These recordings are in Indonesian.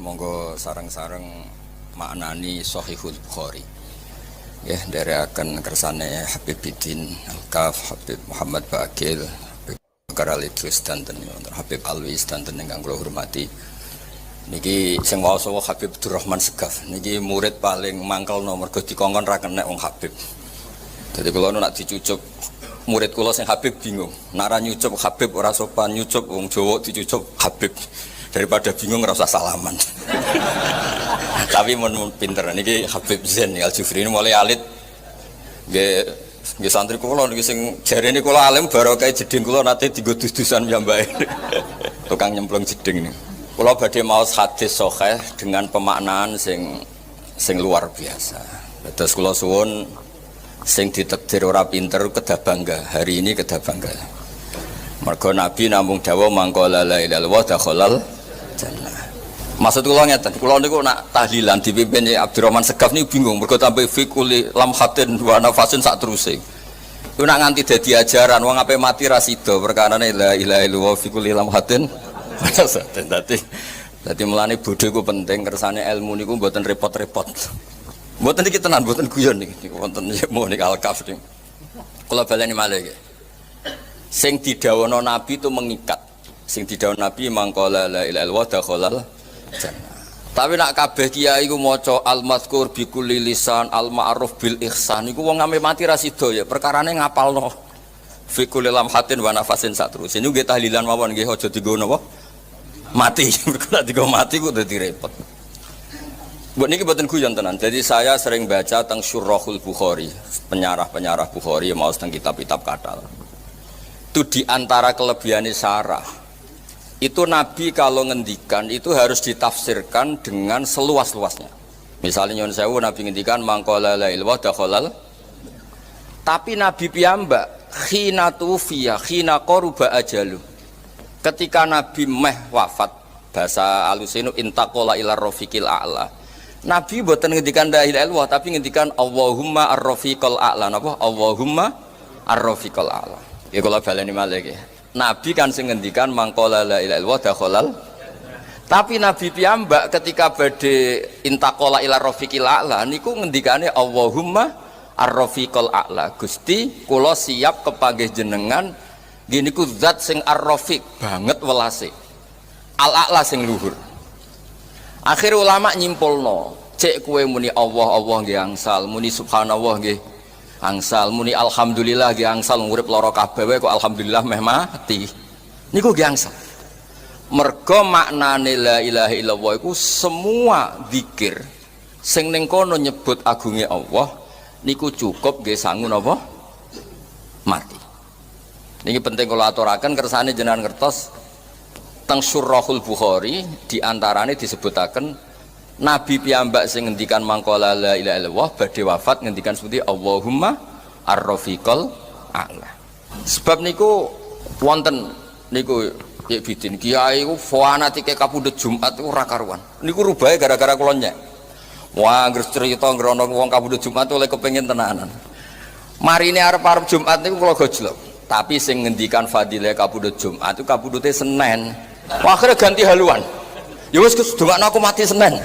Monggo sareng-sareng maknani Shahihul Bukhari. Dari akan kersane Habib Bidin Al-Kaf, Habib Muhammad Bakil, Habib Bakar Al-Idrus dan Habib Alwis dan ingkang kula hormati. Niki sing waosa Habib Abdurrahman Segaf. Niki murid paling mangkel mergo dikongkon ra kenek wong Habib. Dadi kula nak dicucuk murid kula sing Habib bingung. Nak ra nyucup Habib ora sopan, nyucup wong Jawa dicucup Habib. Daripada bingung nggak usah salaman. Tapi mun pinter niki Habib Zain Al-Jufri ini mulai alit nggih santri kula niki sing jarene kula alim barokah jeding kula nate dienggo dus-dusan piyambake. Tukang nyemplung jeding niku. Kula badhe maos hadis sahih dengan pemaknaan sing luar biasa. Terus kula suwun sing ditakdir ora pinter kedah bangga. Hari ini kedah bangga. Mergo Nabi namung dawuh mangqala la ilaha illallah dakhalal jannah. Maksud kula ngeten, kula niku nak tahlilan dipimpin Abdurrahman Segaf niku bingung mergo tambah fikuli lamhatin wa nafasin sak teruse. Iku nak nganti dadi ajaran wong ape mati ra sida perkarane la ilaha illallah fikuli lamhatin. Dadi melane bodho iku penting, kersane ilmu niku mboten repot-repot. Mboten iki tenan, mboten guyon niki wonten yemo niki Al-Kaf niku. Kula baleni malih nggih. Sing didhawuhna Nabi itu mengikat. Sing didhawuh Nabi mangqala la ilaha illallah dakhalal jannah. Tapi nak kabeh kiai iku maca al-mazkur bi kulli lisan al-ma'ruf bil ihsan iku wong ame mati ra sida ya perkarane ngapalno fi kulli lamhatin wa nafasin satrus. Niku nggih tahlilan mawon nggih aja dienggo napa mati. Mergo nek dienggo mati ku dadi repot. Mbok niki mboten guyon tenan. Jadi saya sering baca teng Syurahul Bukhari, penyarah-penyarah Bukhari mau teng kitab-kitab kathal. Itu diantara kelebihannya sarah. Itu Nabi kalau ngendikan itu harus ditafsirkan dengan seluas-luasnya. Misalnya nyon sewu Nabi ngendikan mangqala la ilaha dakhalal. Tapi Nabi piyambak khina tufiya khina qaruba ajalu. Ketika Nabi meh wafat, bahasa alusinu intaqala ila rafiqil a'la. Nabi mboten ngendikan la ilaha illallah tapi ngendikan Allahumma ar-rafiqal a'la. Napa? Allahumma ar-rafiqal a'la. Ya kula baleni malih nggih. Nabi kan sing ngendikan mangqala la ilaha illallah dakhalal. Tapi Nabi piyambak ketika badhe intaqala ila rafiqil a'la niku ngendikane Allahumma ar-rafiqal a'la. Gusti kula siap kepanggih jenengan nggih niku zat sing ar-rafiq banget welase. Al-a'la sing luhur. Akhir ulama nyimpulno, cek kowe muni Allah Allah nggih angsal, muni subhanallah nggih angsal, muni alhamdulillah nggih angsal urip lara kabeh wae kok alhamdulillah meh mati. Niku nggih angsal. Mergo maknane la ilaha illallah iku semua zikir sing ning kono nyebut agunge Allah niku cukup nggih sangu napa? Mati. Niki penting kula aturaken kersane jenengan ngertos teng Syurahul Bukhari diantarane disebutaken Nabi piyambak sing ngendikan mangqala la ilaha illallah badhe wafat ngendikan seperti Allahumma ar-rafiqal a'la. Sebab niku wonten niku ya bidin kiai ku fanatike kapundhut Jumat iku ora karuan. Niku rubahe gara-gara kula nyek. Wah, anggere cerita ngrono wong kapundhut Jumat oleh kepengin tenanan. Marine arep-arep Jumat niku kula gojlok. Tapi sing ngendikan fadilah kapundhut Jumat itu kapundhute Senin. Wah, akhirnya ganti haluan. Ya wis Gus, dongakno aku mati Senin.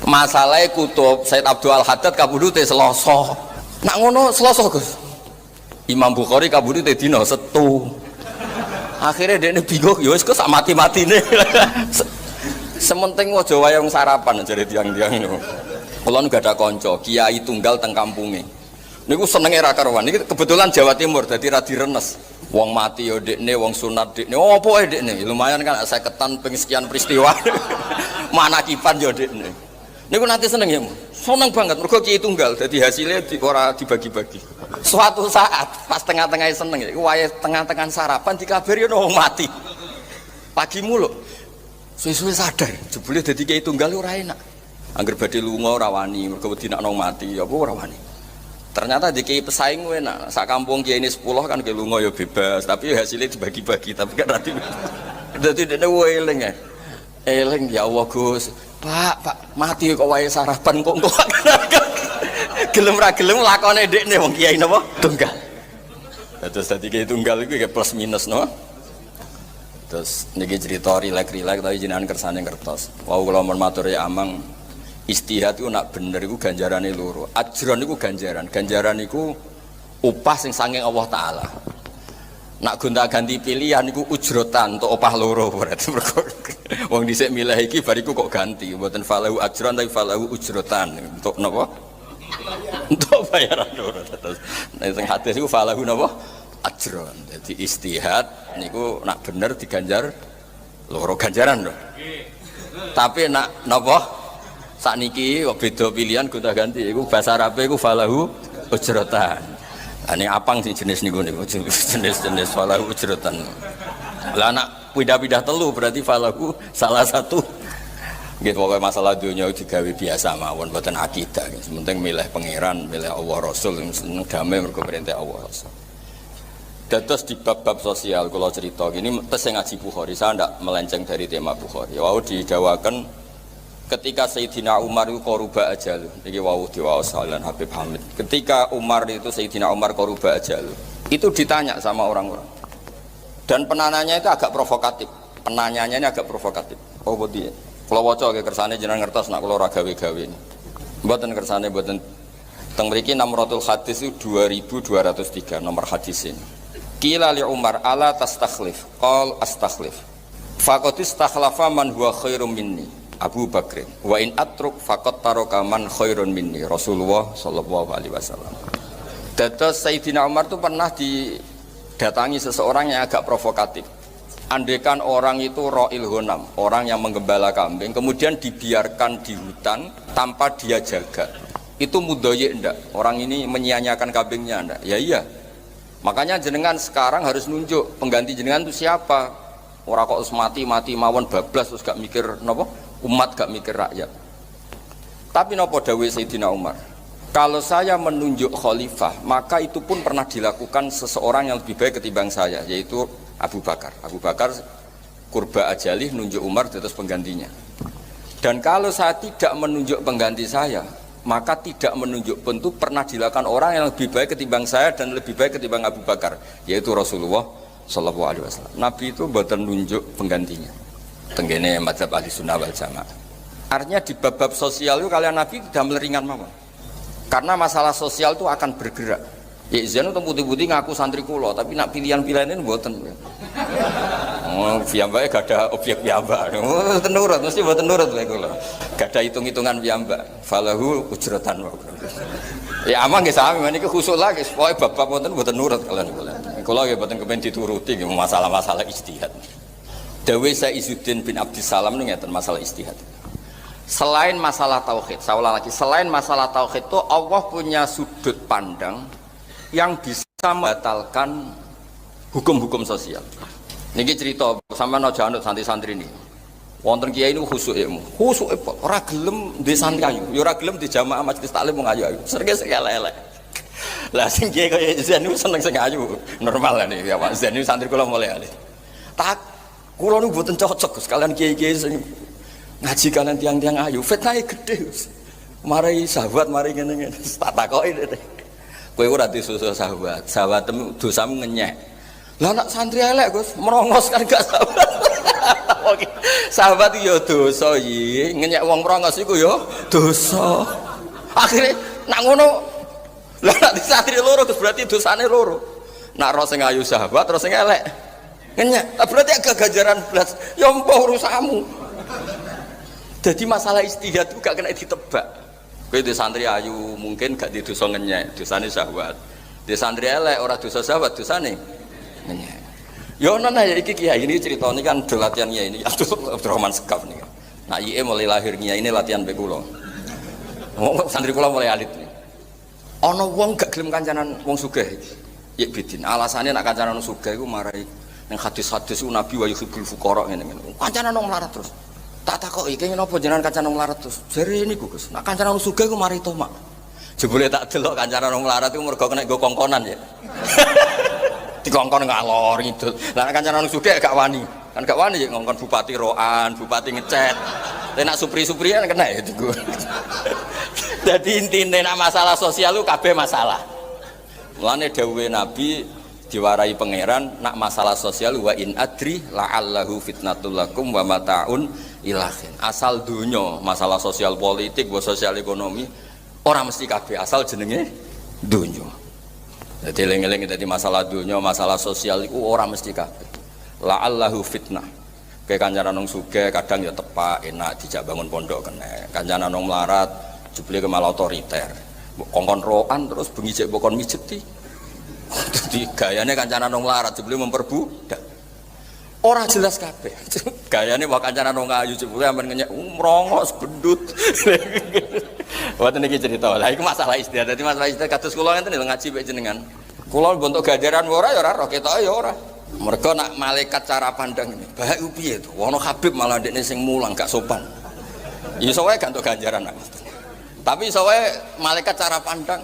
Masalahnya kutub Said Abdul Al-Haddad kabudute Selasa. Nak ngono Selasa Gus. Imam Bukhari kabudute dina Setu. Akhirnya dekne bingung, ya wis Gus sak mati-matine. Sementing aja wayang sarapan jare tiang-tiang niku. Kula nu gadah kanca kiai tunggal teng kampunge. Niku senenge ra karuan. Niki kebetulan Jawa Timur dadi ra direnes. Wong mati ya dekne, wong sunat dekne. Apa ae dekne? Lumayan kan 50-an ping sekian peristiwa. Manakipan ya dekne. Niku nanti seneng ya, seneng banget mergo kiai tunggal dadi hasilnya ora dibagi-bagi. Suatu saat pas tengah-tengah seneng iku wayahe tengah-tengah sarapan dikabari ono wong mati. Pagi mulu. Suwe-suwe sadar, jebule dadi kiai tunggal ora enak. Angger badhe lunga ora wani mergo wedi nek nang mati apa ora wani. Ternyata di kiai pesaing enak. Sak kampung kiai ini 10 kan kiai lunga ya bebas, tapi hasilnya dibagi-bagi tapi kan rati. Dadi dene eling ya. Eling ya Allah Gus. Pak, mati kok wae sarapan kok engko. Gelem ra gelem lakone ndekne wong kiai napa? Tunggal. Terus dadi kiai tunggal iku plus minus no. Terus niki cerita rilek-rilek tapi jenengan kersane ngertos. Wau kula mun matur ya Amang, istihad iku nak bener iku ganjarane loro. Ajron iku ganjaran. Ganjaran iku upah sing saking Allah taala. Nak gonta-ganti pilihan iku ujrotan untuk opah loro berarti mergo wong dhisik milih iki bariku kok ganti mboten falahu ajron tapi falahu ujrotan untuk napa? Untuk bayaran loro. Terus nek sing hadis iku falahu napa? Ajron. Jadi istihad niku nak bener diganjar loro ganjaran lho. Tapi nak napa? Sakniki kok beda pilihan gonta-ganti iku bahasa Arabe iku falahu ujrotan. Ini apang sih jenis niku jenis falahu ujrotan. Lah anak pindah-pindah telu berarti falahu salah satu. Gitu pokoknya masalah dunia digawe biasa mawon mboten akidah. Sementing milih pangeran, milih Allah Rasul sing damai mergo perintah Allah Rasul. Dados di bab-bab sosial kalau cerita gini tes ngaji Bukhari saya ndak melenceng dari tema Bukhari. Wau didawakan ketika Sayyidina Umar itu koruba ajalu, ini wau diwaos Salan Habib Hamid. Ketika Umar itu Sayyidina Umar koruba ajalu, itu ditanya sama orang-orang. Dan penanyanya itu agak provokatif. Penanyanya ini agak provokatif. Oh betul. Kalau waca ke kersane jenengan ngertos nak kula ora gawe-gawe ini. Mboten kersane mboten. Teng mriki Namratul Hadis itu 2203 nomor hadis ini. Qila li Umar ala tastakhlif? Qal astakhlif. Faqad istakhlafa man huwa khairum minni. Abu Bakr wa in atruk faqat taraka man khairun minni Rasulullah sallallahu alaihi wasallam. Dados Sayyidina Umar itu pernah didatangi seseorang yang agak provokatif. Andekan orang itu ra'il ghanam, orang yang menggembala kambing kemudian dibiarkan di hutan tanpa dia jaga. Itu mudhoyik ndak? Orang ini menyia-nyiakan kambingnya ndak? Ya iya. Makanya jenengan sekarang harus nunjuk pengganti jenengan itu siapa. Ora kok mati mawon bablas terus gak mikir napa? Umat gak mikir rakyat. Tapi napa dawuh Sayyidina Umar? Kalau saya menunjuk khalifah, maka itu pun pernah dilakukan seseorang yang lebih baik ketimbang saya, yaitu Abu Bakar. Abu Bakar kurba ajalih nunjuk Umar terus penggantinya. Dan kalau saya tidak menunjuk pengganti saya, maka tidak menunjuk pun itu pernah dilakukan orang yang lebih baik ketimbang saya dan lebih baik ketimbang Abu Bakar, yaitu Rasulullah sallallahu alaihi wasallam. Nabi itu mboten nunjuk penggantinya. Tenggene mazhab ahli sunnah wal jamaah. Artinya di bab-bab sosial itu kalian Nabi tidak meleringan mawon. Karena masalah sosial itu akan bergerak. Ya izin itu putih-putih ngaku santri kulo, tapi nak pilihan-pilihan ini mboten. Oh, piyambake gak ada objek piyambak. Oh, tenurut mesti mboten nurut lek kulo. Gak ada hitung-hitungan piyambak. Falahu ujratan. Ya aman nggih sami meniki khusuk lagi. Pokoke bab-bab mboten mboten nurut kalian kulo. Kulo nggih mboten kepen dituruti masalah-masalah ijtihad. Dawe Izzuddin bin Abdissalam itu ngeten masalah istihad. Selain masalah tauhid, saya ulang lagi, selain masalah tauhid itu Allah punya sudut pandang yang bisa membatalkan hukum-hukum sosial. Niki cerita sama nojanut santri-santri ini. Wonten kiai ini khusuk ilmu, khusuk ora gelem di santri ayu, ya ora gelem di jamaah majelis taklim wong ayu. Sering elek-elek. Lah sing kiai kaya Zain niku seneng sing ayu, normal lah nih ya Pak. Zain niku santri kula mulai alih. Tak kulo nu mboten cocok sekalian kiai-kiai sing ngaji kalian tiang-tiang ayu, fitnahe gede. Mari sahabat, mari ngene-ngene. Tak takoki deh. Kowe ora disusul sahabat, sahabatmu dosamu ngenyek. Lah anak santri elek, Gus, merongos kan gak sahabat. Oke. Sahabat yo dosa iki, ngenyek wong merongos iku yo dosa. Akhire nak ngono lah nek santri loro terus berarti dosane loro. Nak ro sing ayu sahabat, terus sing elek ngenyek, berarti agak ganjaran belas. Ya mbah urusamu. Jadi masalah istihad itu gak kena ditebak. Kowe di santri ayu mungkin gak di dosa ngenyek, dosane syahwat. Di santri elek ora dosa syahwat, dosane ngenyek. Ya ono ya iki kiai ini ceritane kan do latihan kiai ini Abdurrahman Sekaf nih. Nah, IE mulai lahir kiai ini latihan mbek kula. Wong santri kula mulai alit. Ono wong gak gelem kancanan wong sugih. Ya bidin. Alasane nak kancanan wong sugih iku marai yang hadis-hadis Nabi wa yuhibbul fuqara ngene-ngene. Kancanan wong melarat terus. Tak takoki kene napa jenengan kancanan wong melarat terus. Jare niku Gus, nek kancanan wong sugih ku mari tomak. Jebule tak delok kancanan wong melarat iku mergo kena nggo kongkonan ya. Dikongkon ngalor ngidul. Lah nek kancanan wong sugih gak wani. Kan gak wani ya ngongkon bupati roan, bupati ngecet. Nek supri-suprian kena ya itu. Jadi intine nek masalah sosial ku kabeh masalah. Mulane dawuhe Nabi diwarai pangeran nak masalah sosial wa in adri la'allahu fitnatul lakum wa mataun ilahin. Asal dunya masalah sosial politik wa sosial ekonomi ora mesti kabeh asal jenenge dunya. Dadi eling-eling dadi masalah dunya masalah sosial iku ora mesti kabeh. La'allahu fitnah. Kayak kancanan nong sugih kadang ya tepak enak dijak bangun pondok kena. Kancanan nong melarat jebule ke malah otoriter. Kongkon roan terus bengi jek bokon mijeti. Jadi gayane kancanan nong melarat jebule memperbudak. Ora jelas kabeh. Gayane wae kancanan nong ayu jebule amen ngenyek merongos bendut. Wonten iki cerita. Lah iku masalah istiadat. Dadi masalah istiadat kados kula ngenten lho ngaji mek jenengan. Kula bentuk ganjaran ora ya ora roh ketoke ya ora. Mereka nak malaikat cara pandang ini, bahaya piye itu. Wono Habib malah dekne sing mulang gak sopan. Ya soalnya gak untuk ganjaran nak. Tapi soalnya malaikat cara pandang,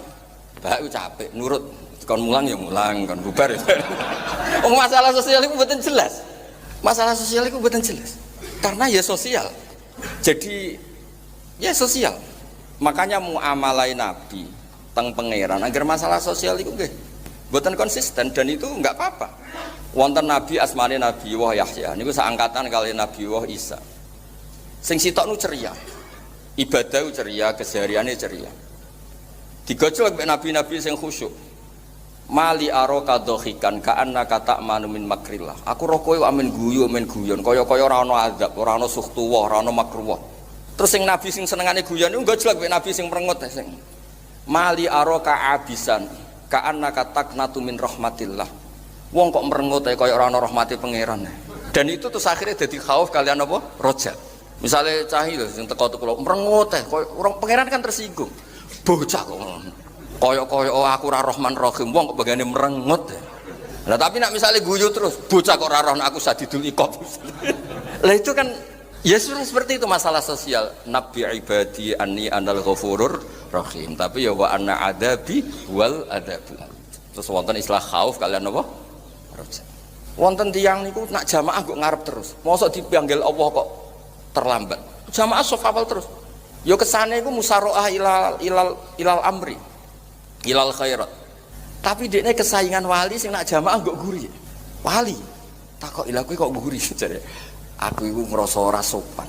bahaya capek, nurut. Kon mulang ya mulang, kon bubar ya. Oh masalah sosial itu betul jelas. Masalah sosial itu betul jelas. Karena ya sosial. Jadi ya sosial. Makanya muamalai Nabi teng pangeran agar masalah sosial itu nggih mboten konsisten dan itu enggak apa-apa. Wonten Nabi asmane Nabi Wah Yahya niku saangkatan kali Nabi Wah Isa. Sing sitok nu ceria. Ibadah ceria, kesehariane ceria. Digojlok mek nabi-nabi sing khusyuk. Mali aroka dhohikan ka'annaka ta'manu min makrillah. Aku roh kowe amen guyu men guyon kaya-kaya ora ana azab, ora ana suhtuwah, ora ana makruwah. Terus sing nabi sing senengane guyon niku gojlok mek nabi sing merengut sing. Mali aroka abisan ka'annaka taqnatu min rahmatillah. Wong kok merengut kaya ora ana rahmate pangeran. Dan itu terus akhirnya dadi khauf kalian apa? Roja. Misalnya cahi lho sing teko kula merengut kaya orang pangeran kan tersinggung. Bocah kok kaya aku ora Rahman Rahim wong kok bagane merengut. Lah tapi nak misalnya guyu terus bocah kok ora roh aku sadidul iqab. Lah itu kan ya sudah seperti itu masalah sosial. Nabi ibadi anni anal ghafurur rahim. Tapi ya wa anna adabi wal adabu. Terus wonten istilah khauf kalian apa? Wonten tiyang niku nak jamaah kok ngarep terus. Mosok dipanggil Allah kok terlambat. Jamaah sof awal terus. Ya kesane iku musyaroah ilal amri. Ilal khairat. Tapi dekne kesayangan wali sing nak jamaah kok guri. Wali. Takok ilah kowe kok guri jare. Aku iku ngrasa ora sopan.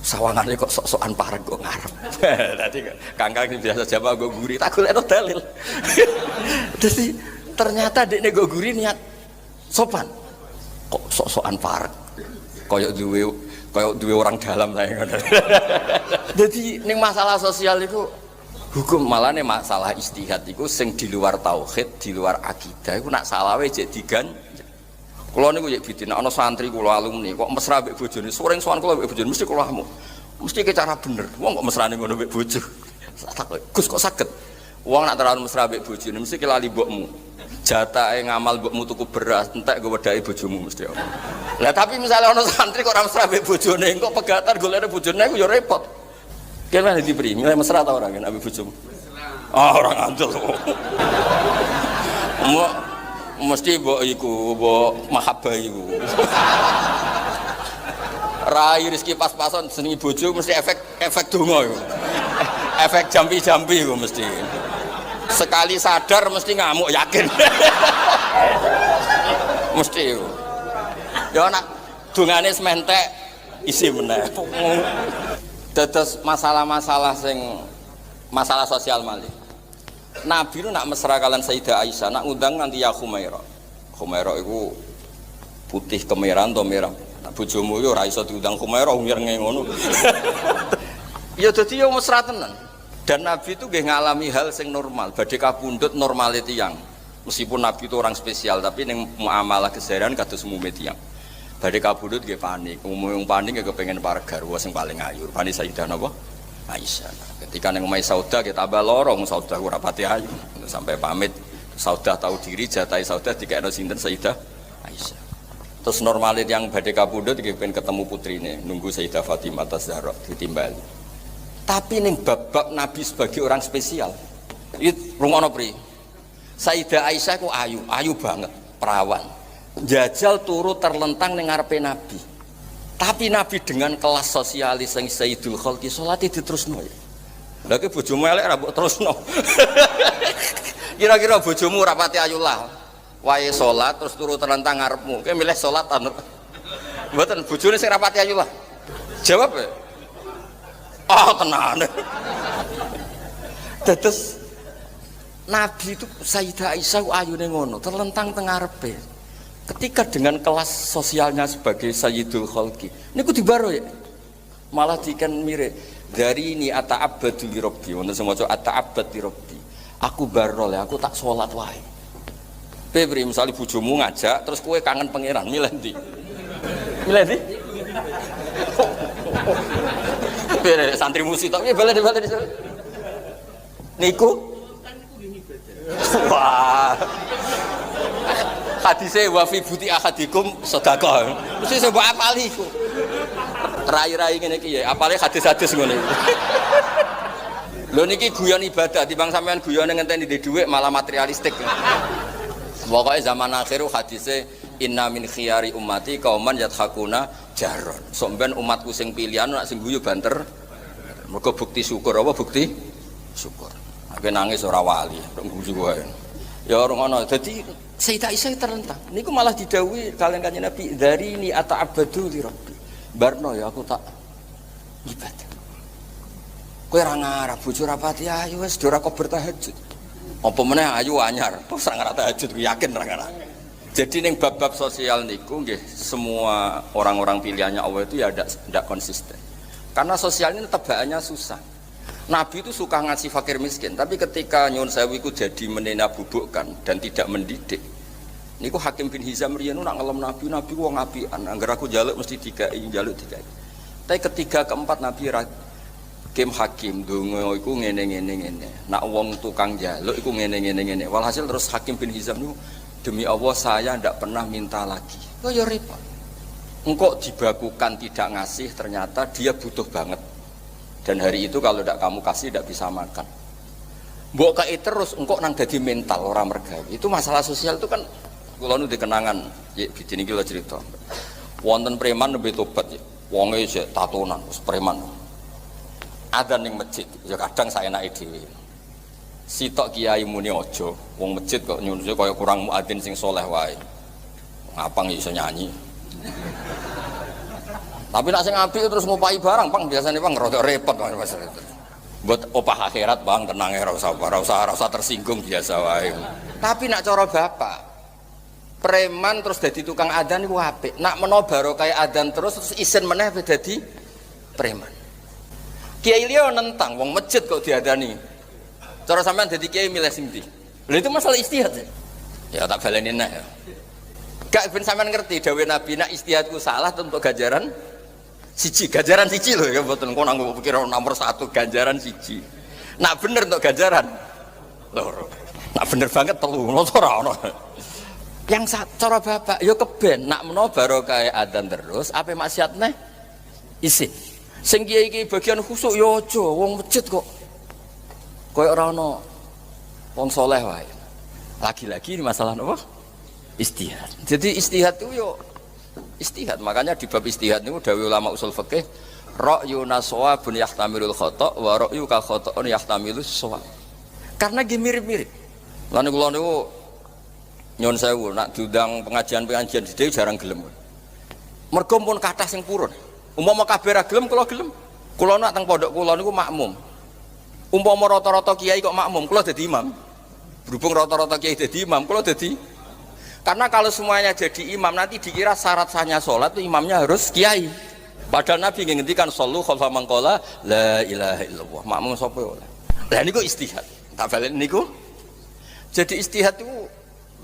Sawangane kok sok-sokan parek kok ngarep. Dadi kangkang biasa jamaah kok guri, tak golekno dalil. Dadi ternyata dekne kok guri niat sopan kok sok-sokan parek koyok duwe orang dalam saya. Jadi ning masalah sosial itu hukum malah nih masalah ijtihad itu sing di luar tauhid di luar akidah itu nak salah wae jek digan. Kula niku yek bidina ana santri kula alumni kok mesra mbek bojone sering sowan kula mbek bojone mesti kula mesti ke cara bener wong kok mesrane ngono mbek bojo. Gus kok saged wong nak terlalu mesra mbek bojone mesti ke lali mbokmu. Jatahe ngamal mbokmu tuku beras entek go wedake bojomu mesti apa. Lah tapi misalnya ana santri kok ora mesra mbek bojone engko pegatan golekne bojone iku ya repot. Kene diberi milih mesra ta ora nek ambek bojomu? Ah ora ngandel. Mesti mbok iku mbok mahabbah iku. Rai rezeki pas-pasan senengi bojo mesti efek donga iku. Efek jampi-jampi iku mesti. Sekali sadar mesti ngamuk yakin. Mesti iku. Ya nak dungane sementek isi meneh. Dados masalah-masalah sing masalah sosial malih. Nabi itu nak mesra kalian Sayyidah Aisyah, nak undang nanti ya Khumairah. Khumairah itu putih kemerahan atau merah. Nak bojomu yo ora iso diundang Khumairah ngirenge ngono. Ya dadi yo mesra tenan. Dan Nabi itu nggih ngalami hal sing normal, badhe kapundhut normale tiyang. Meskipun Nabi itu orang spesial, tapi ning muamalah keseharian kados umume tiyang. Badhe kapundhut nggih panik. Umume panik nggih kepengin parek garwa sing paling ayu. Rupane Sayyidah napa? Aisyah. Ketika nang omahe Saudah kita tambah lorong Saudah ora pati ayu. Sampai pamit Saudah tahu diri jatahe Saudah dikekno sinten Sayyidah Aisyah. Terus normalit yang badhe kapundhut nggih pengen ketemu putrine, nunggu Sayyidah Fatimah Az-Zahra ditimbali. Tapi ning bab Nabi sebagai orang spesial. Iki rungono pri. Sayyidah Aisyah ku ayu banget, perawan. Jajal turu terlentang ning ngarepe Nabi. Tapi Nabi dengan kelas sosialis yang Sayyidul Khalqi salate diterusno ya. Lha ki bojomu elek ra mbok terusno. Kira-kira bojomu ora pati ayu lah. wae salat terus turu telentang ngarepmu. Kowe milih salat ta? Mboten bojone sing rapati ayu lah. Jawab ya. Oh tenan. Terus Nabi itu Sayyidah Aisyah ayune ngono, terlentang teng ngarepe. Ketika dengan kelas sosialnya sebagai Sayyidul Khalqi, niku dibaro ya. Malah diken mirip dari ini ata'abbadu li rabbi, wonten sing maca ata'abbad li rabbi. Aku baro le, aku tak salat wae. Pebri misale bojomu ngajak terus kowe kangen pangeran, milih ndi? Milih ndi? Bere santri musik tok piye balen niku. Wah. Hadise wa fi buti ahadikum sedekah. Mesti saya mbok apali iku. Rai-rai ngene iki ya, apale hadis-hadis ngene. Lho niki guyon ibadah timbang sampean guyone ngenteni di dhuwit malah materialistik. Pokoke zaman akhir hadise inna min khiyari ummati qauman yadhakuna jaron. Sampeyan umatku sing pilihan nek sing guyu banter. Mergo bukti syukur apa bukti syukur. Aku nangis ora wali, tok guyu wae. Ya ora ngono. Dadi Sayyidah Aisyah terlentang. Niku malah didhawuhi kalian Kanjeng Nabi, "Dari ni ata'abbadu li rabbi." Barno ya aku tak ibadah. Kowe ora ngarep bojo rapati ayu wis ora kok bertahajud. Apa meneh ayu anyar, terus ora ngarep tahajud yakin ora ngarep. Jadi ning bab-bab sosial niku nggih semua orang-orang pilihannya Allah itu ya ndak konsisten. Karena sosial ini tebakannya susah. Nabi itu suka ngasih fakir miskin, tapi ketika nyuwun sewu iku jadi menena bubukkan dan tidak mendidik. Niku Hakim bin Hizam riyen nak ngelem Nabi wong apian, angger aku njaluk mesti dikai, njaluk dikai. Tapi ketiga keempat Nabi Hakim donga iku ngene. Nak wong tukang njaluk iku ngene. Walhasil terus Hakim bin Hizam niku demi Allah saya ndak pernah minta lagi. Oh ya repot. Engkau dibakukan tidak ngasih ternyata dia butuh banget. Dan hari itu kalau tidak kamu kasih tidak bisa makan. Mbok kei terus engkau nang dadi mental orang mergawe. Itu masalah sosial itu kan kula nu dikenangan. Ya biji niki lho cerita. Wonten preman nembe tobat ya. Wonge isih tatonan, wis preman. Adzan ning masjid, ya kadang saenake dhewe. Sitok kiai muni aja, wong masjid kok nyuwun kaya kurang muadzin sing saleh wae. Ngapang iso nyanyi. Tapi nak sing apik terus ngupahi barang, Bang, biasane Bang rada repot masalah itu. Buat opah akhirat Bang, tenang ya, ora usah tersinggung biasa wae. Tapi nak cara bapak, preman terus dadi tukang adzan iku apik. Nak menawa barokah adzan terus isin meneh dadi preman. Kiai liya nentang wong masjid kok diadani. Cara sampean dadi kiai milih sing ndi? Lha itu masalah istihad. Ya tak baleni nek ya. Gak ben sampean ngerti dawuh Nabi nak istihadku salah untuk ganjaran ganjaran siji lho ya mboten kok nang pikir nomor 1 ganjaran siji. Nak bener untuk ganjaran loro. Nak bener banget telu ora ono. Yang cara bapak ya keben nak menawa barokah adzan terus ape maksiat neh isin. Sing kiai iki bagian khusuk ya aja wong masjid kok koyo ora ono wong saleh wae. Lagi-lagi ini masalah apa? Istihad. Jadi istihad itu yo istihad. Makanya di bab istihad niku dawuh ulama usul fikih, ra'yuna shawabun yahtamilul khata' wa ra'yuka khata'un yahtamilus shawab. Karena nggih mirip-mirip. Lan kula niku nyuwun sewu nak diundang pengajian-pengajian dhewe jarang gelem. Mergo pun kathah sing purun. Umpama kabeh ra gelem kula gelem. Kula nak teng pondok kula niku makmum. Umpama rata-rata kiai kok makmum, kula dadi imam. Berhubung rata-rata kiai dadi imam, kula dadi. Karena kalau semuanya jadi imam nanti dikira syarat sahnya sholat itu imamnya harus kiai. Padahal Nabi ngendikan shollu khalfa man qala la ilaha illallah. Makmum sapa oleh. Lah niku istihad. Tak balen niku. Jadi istihad itu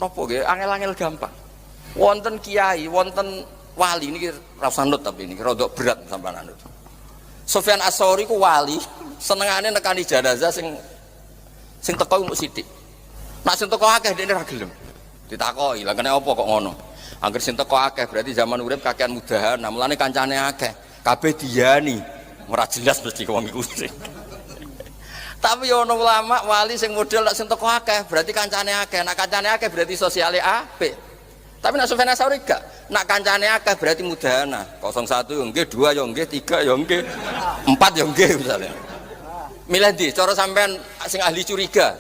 napa nggih angel-angel gampang. Wonten kiai, wonten wali niki ra usah nut tapi niki rada berat sampean anut. Sufyan Ats-Tsauri ku wali, senengane nekani jenazah sing teko mung sithik. Nak sing teko akeh dene ra gelem. Ditakoki, lha kene apa kok ngono? Angger sing teko akeh berarti zaman urip kakean mudahan, mulane kancane akeh, kabeh diyani. Ora jelas mesti wong iku. Tapi ono ulama wali sing model nek sing teko akeh berarti kancane akeh, nek kancane akeh berarti sosiale apik. Tapi nek Sufyan Ats-Tsauri gak, nek kancane akeh berarti mudahana. 01 yo nggih, 2 yo nggih, 3 yo nggih, 4 yo nggih misalnya. Milih ndi cara sampean sing ahli curiga.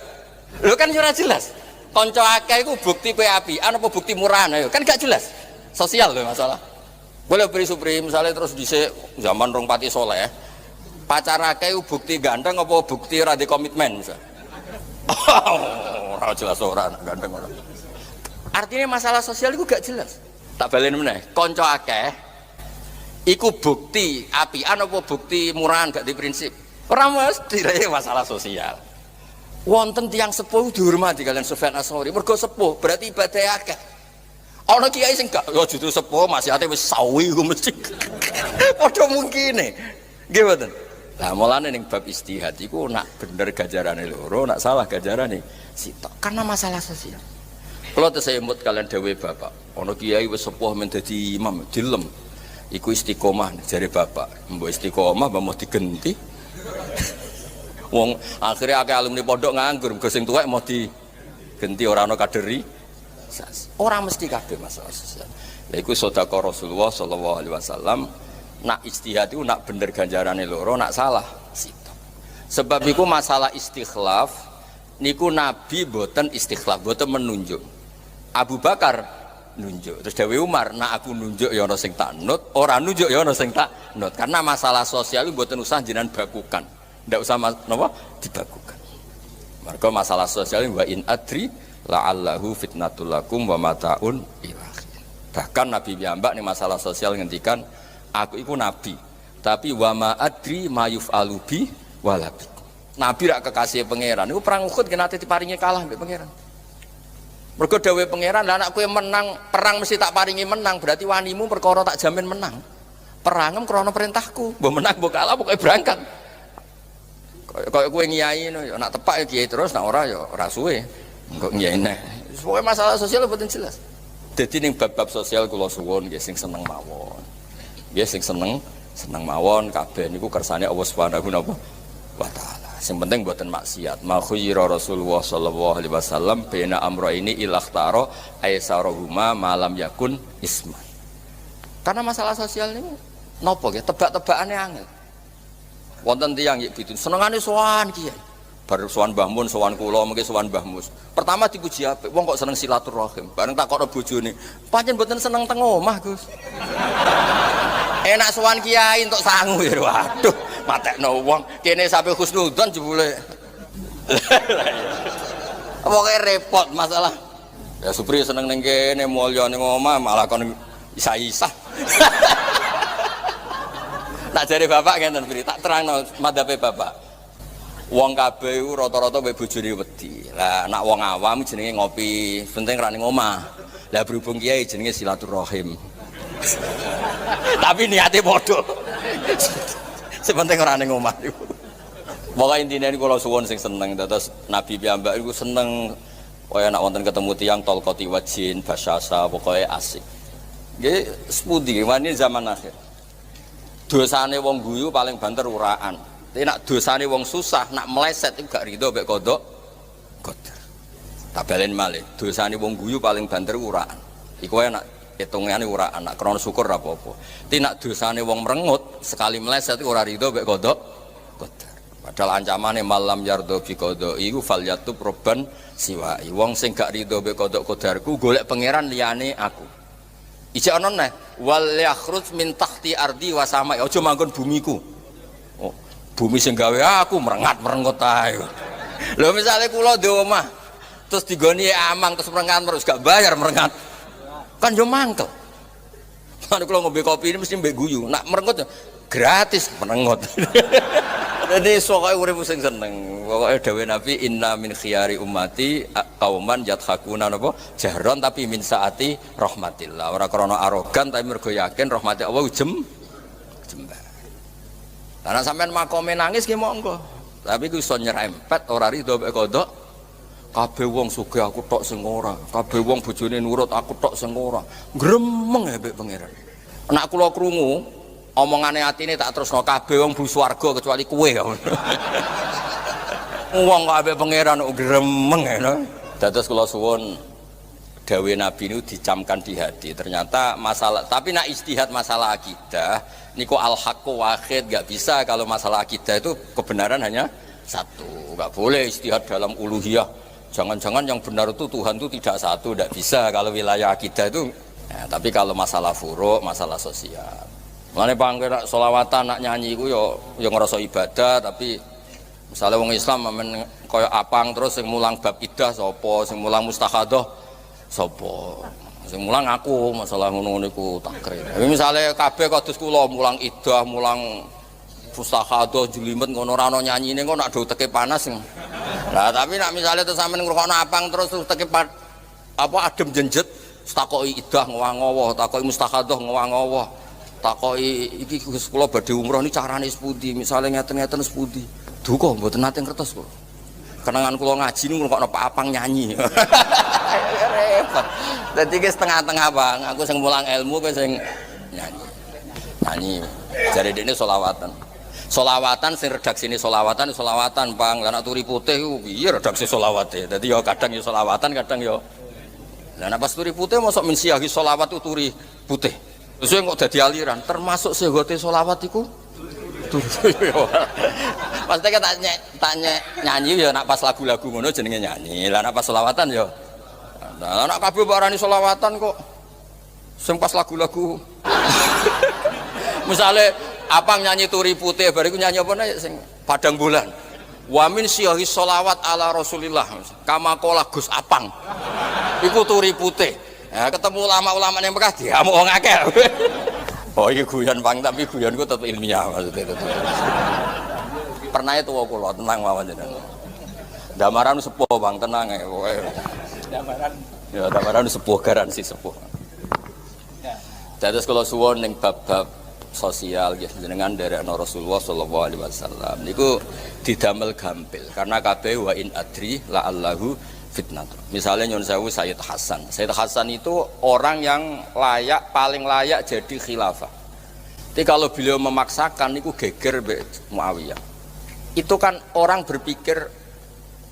Lho kan ora jelas. Kanca akeh iku bukti kowe apian apa bukti murahan ayo. Kan gak jelas. Sosial lho masalah. Boleh beri supri misalnya terus dhisik zaman rong pati soleh. Pacar akeh iku bukti ganteng apa bukti ora di komitmen misal. Ora jelas ora ganteng ora. Artinya masalah sosial itu gak jelas. Tak balen meneh. Kanca akeh iku bukti apian apa bukti murahan gak di prinsip. Ora mesti masalah sosial. Wonten tiyang sepuh dihormati kalian Sufyan Ats-Tsauri. Mergo sepuh berarti ibadah akeh. Ana kiai sing gak yo justru sepuh masih ate wis sawi ku mesti. Padha mungkine. Nggih mboten. Lah mulane ning bab istihad iku nak bener ganjarane loro, nak salah ganjarane sitok. Karena masalah sosial. Kalau tersebut kalian dewe bapak, ono kiai wis sepuh men dadi imam, dilem. Iku istiqomah jare bapak. Mbok istiqomah mbok mau digenti. Wong akhirnya akeh alumni pondok nganggur, mergo sing tuwek mau digenti ora ana kaderi. Orang mesti kabeh masalah sosial. Lha iku sedekah Rasulullah sallallahu alaihi wasallam, nak ijtihad itu nak bener ganjarane loro, nak salah sitok. Sebab iku masalah istikhlaf niku Nabi boten istikhlaf, boten menunjuk. Abu Bakar nunjuk. Terus Dewi Umar, nak aku nunjuk ya ana sing tak nut, ora nunjuk ya ana sing tak nut. Karena masalah sosial itu boten usah jenengan bakukan. Ndak usah napa dibakukan. Mergo masalah sosial wa in adri la'allahu fitnatul lakum wa mataun ilahi. Bahkan Nabi piyambak nih masalah sosial ngendikan aku iku nabi tapi wa ma adri mayuf alubi walabi. Nabi rak kekasih pangeran niku perang Uhud kena diparingi kalah mbek pangeran. Mergo dawuhe pangeran lah anak kowe menang perang mesti tak paringi menang berarti wanimu perkara tak jamin menang. Perangem krana perintahku, mbok menang mbok kalah pokoke berangkat. Kaya kowe ngiyai no nak tepak ya kiai terus nak ora ya ora suwe. Kok ngene. Pokoke masalah sosial mboten jelas. Dadi ning bab-bab sosial kula suwun nggih sing seneng mawon. Nggih sing seneng mawon kabeh niku kersane Allah Subhanahu wa taala. Sing penting mboten maksiat. Ma khuyira Rasulullah sallallahu alaihi wasallam baina amrayni ilakhtara aisarahuma malam yakun isman. Karena masalah sosial niku napa nggih tebak-tebakane angel. Wonten tiyang nggih gitu senengane sowan kiai. Baru sowan Mbah Mun, sowan kula, mengke sowan Mbah Mus. Pertama dipuji apik, wong kok seneng silaturahim. Bareng takokno bojone, "Pancen mboten seneng teng omah, Gus." Enak sowan kiai entuk sangu ya. Waduh, matekno wong. Kene sampe husnudzon jebule. Pokoke repot masalah. Ya Supri seneng ning kene mulya ning omah malah kon isa-isa. Tak jare bapak ngenten Supri, tak terangno madhabe bapak. Wong kabeh rata-rata mbek bojone wedi. Lah nek wong awam jenenge ngopi, penting ra ning omah. Lah berhubung kiai jenenge silaturahim. Tapi niate padha. Sing penting ora ning omah niku. Pokoke intine kula suwun sing seneng dados Nabi piyambak iku seneng kaya nek wonten ketemu tiyang tolkoti wajin, basyasa, pokoke asik. Nggih sepundi wani zaman akhir. Dosane wong guyu paling banter uraan. Tapi nak dosane wong susah, nak meleset itu gak rido mbek kodok qadar. Tak balen malih, dosane wong guyu paling banter uraan. Iku wae nak hitungane uraan, nak krana syukur ra apa-apa. Tapi nak dosane wong merengut, sekali meleset ora rido mbek kodok qadar. Padahal ancamane malam yardo bi qada iku falyatub robban siwai. Wong sing gak rido mbek kodok qadarku golek pangeran liyane aku. Ijek ana neh wal yakhruj min tahti ardi wa sama. Aja manggon bumiku. Bumi sing gawe aku merengat-merengut ae. Lho misale kula ndek omah terus digoni amang terus merengat terus gak bayar merengat. Kan yo mangkel. Kan kula ngombe kopi ini mesti mbek guyu. Nak merengut gratis merengut. Jadi sokoke urip sing seneng. Pokoke dawuh Nabi inna min khiyari ummati qauman yadhakuna napa jahron tapi min saati rahmatillah. Ora krana arogan tapi mergo yakin rahmati Allah jembar. Karena sampean makome nangis ki monggo. Tapi ku iso nyerempet ora rido mek kodok. Kabeh wong sugih aku tok sing ora. Kabeh wong bojone nurut aku tok sing ora. Gremeng ya mek pangeran. Nek kula krungu omongane atine tak terusno kabeh wong bu swarga kecuali kowe. Wong kabeh pangeran kok gremeng ya. Dados kula suwun dawuh Nabi niku dicamkan di hati. Ternyata masalah tapi nak istihad masalah akidah niku al-haqqu wahid, gak bisa. Kalau masalah akidah itu kebenaran hanya satu, gak boleh istihad dalam uluhiyah Jangan-jangan yang benar itu Tuhan itu tidak satu, tidak bisa kalau wilayah akidah itu. Ya, tapi kalau masalah furuk, masalah sosial. Mulane pangger selawatan nak nyanyi iku yo ngrasa ibadah, tapi misalnya wong Islam men kaya apang terus sing mulang bab idah sapa, sing mulang mustakhadah sapa. Sing mulang aku masalah ngono niku takrir. Tapi misalnya kabeh kados kula mulang idah, mulang mustakhadah jelimet ngono ora ana nyanyine kok nak do teke panas. Lah tapi nak misalnya terus sampean ngrungokno apang terus teke apa adem jenjet, takoki idah ngowah-ngowah, takoki mustakhadah ngowah-ngowah. Takoki iki Gus kula badhe umroh niki carane sepundi, misale ngeten-ngeten sepundi. Duka mboten nate ngertos kula. Kenangan kula ngaji niku ngrungokno Pak Apang nyanyi. Repot. Dadi ki setengah-tengah Bang, aku sing mulang ilmu kowe sing nyanyi. Nyanyi. Jare dekne selawatan. Solawatan sing redaksine solawatan Bang. Lah nek turi putih ku piye redaksi solawate. Dadi ya kadang ya solawatan, kadang ya. Lah nek pas turi putih mosok min siyahi solawat turi putih. Terus kok dadi aliran termasuk sehote solawat iku. Pasti kan tanya nyanyi ya nak pas lagu-lagu ngono jenenge nyanyi. Lah nak pas solawatan ya. Lah nak kabeh barani solawatan kok sing pas lagu-lagu. Misale Apang nyanyi turi putih, bariku nyanyi apa nih? Sing padang bulan. Wamin siyahi sholawat ala Rasulillah. Kamakola Gus Apang. Iku turi putih. Ya, ketemu ulama-ulama yang Mekah dia mau ngakeh. Oh ini guyon Bang, tapi guyonku tetap ilmiah maksudnya itu. Pernah itu kula tenang mawon jenengan. Damaran sepuh Bang, tenang ya. Damaran. Ya damaran sepuh garansi sepuh. Terus kalau suwon ning bab-bab sosial jenengan dari Rasulullah sallallahu alaihi wasallam niku didamel gampil karena kabeh wa in adri la allahu fitnah. Misalnya nyun sewu Sayyid Hasan. Sayyid Hasan itu orang yang paling layak jadi khilafah. Tapi kalau beliau memaksakan niku geger Muawiyah. Itu kan orang berpikir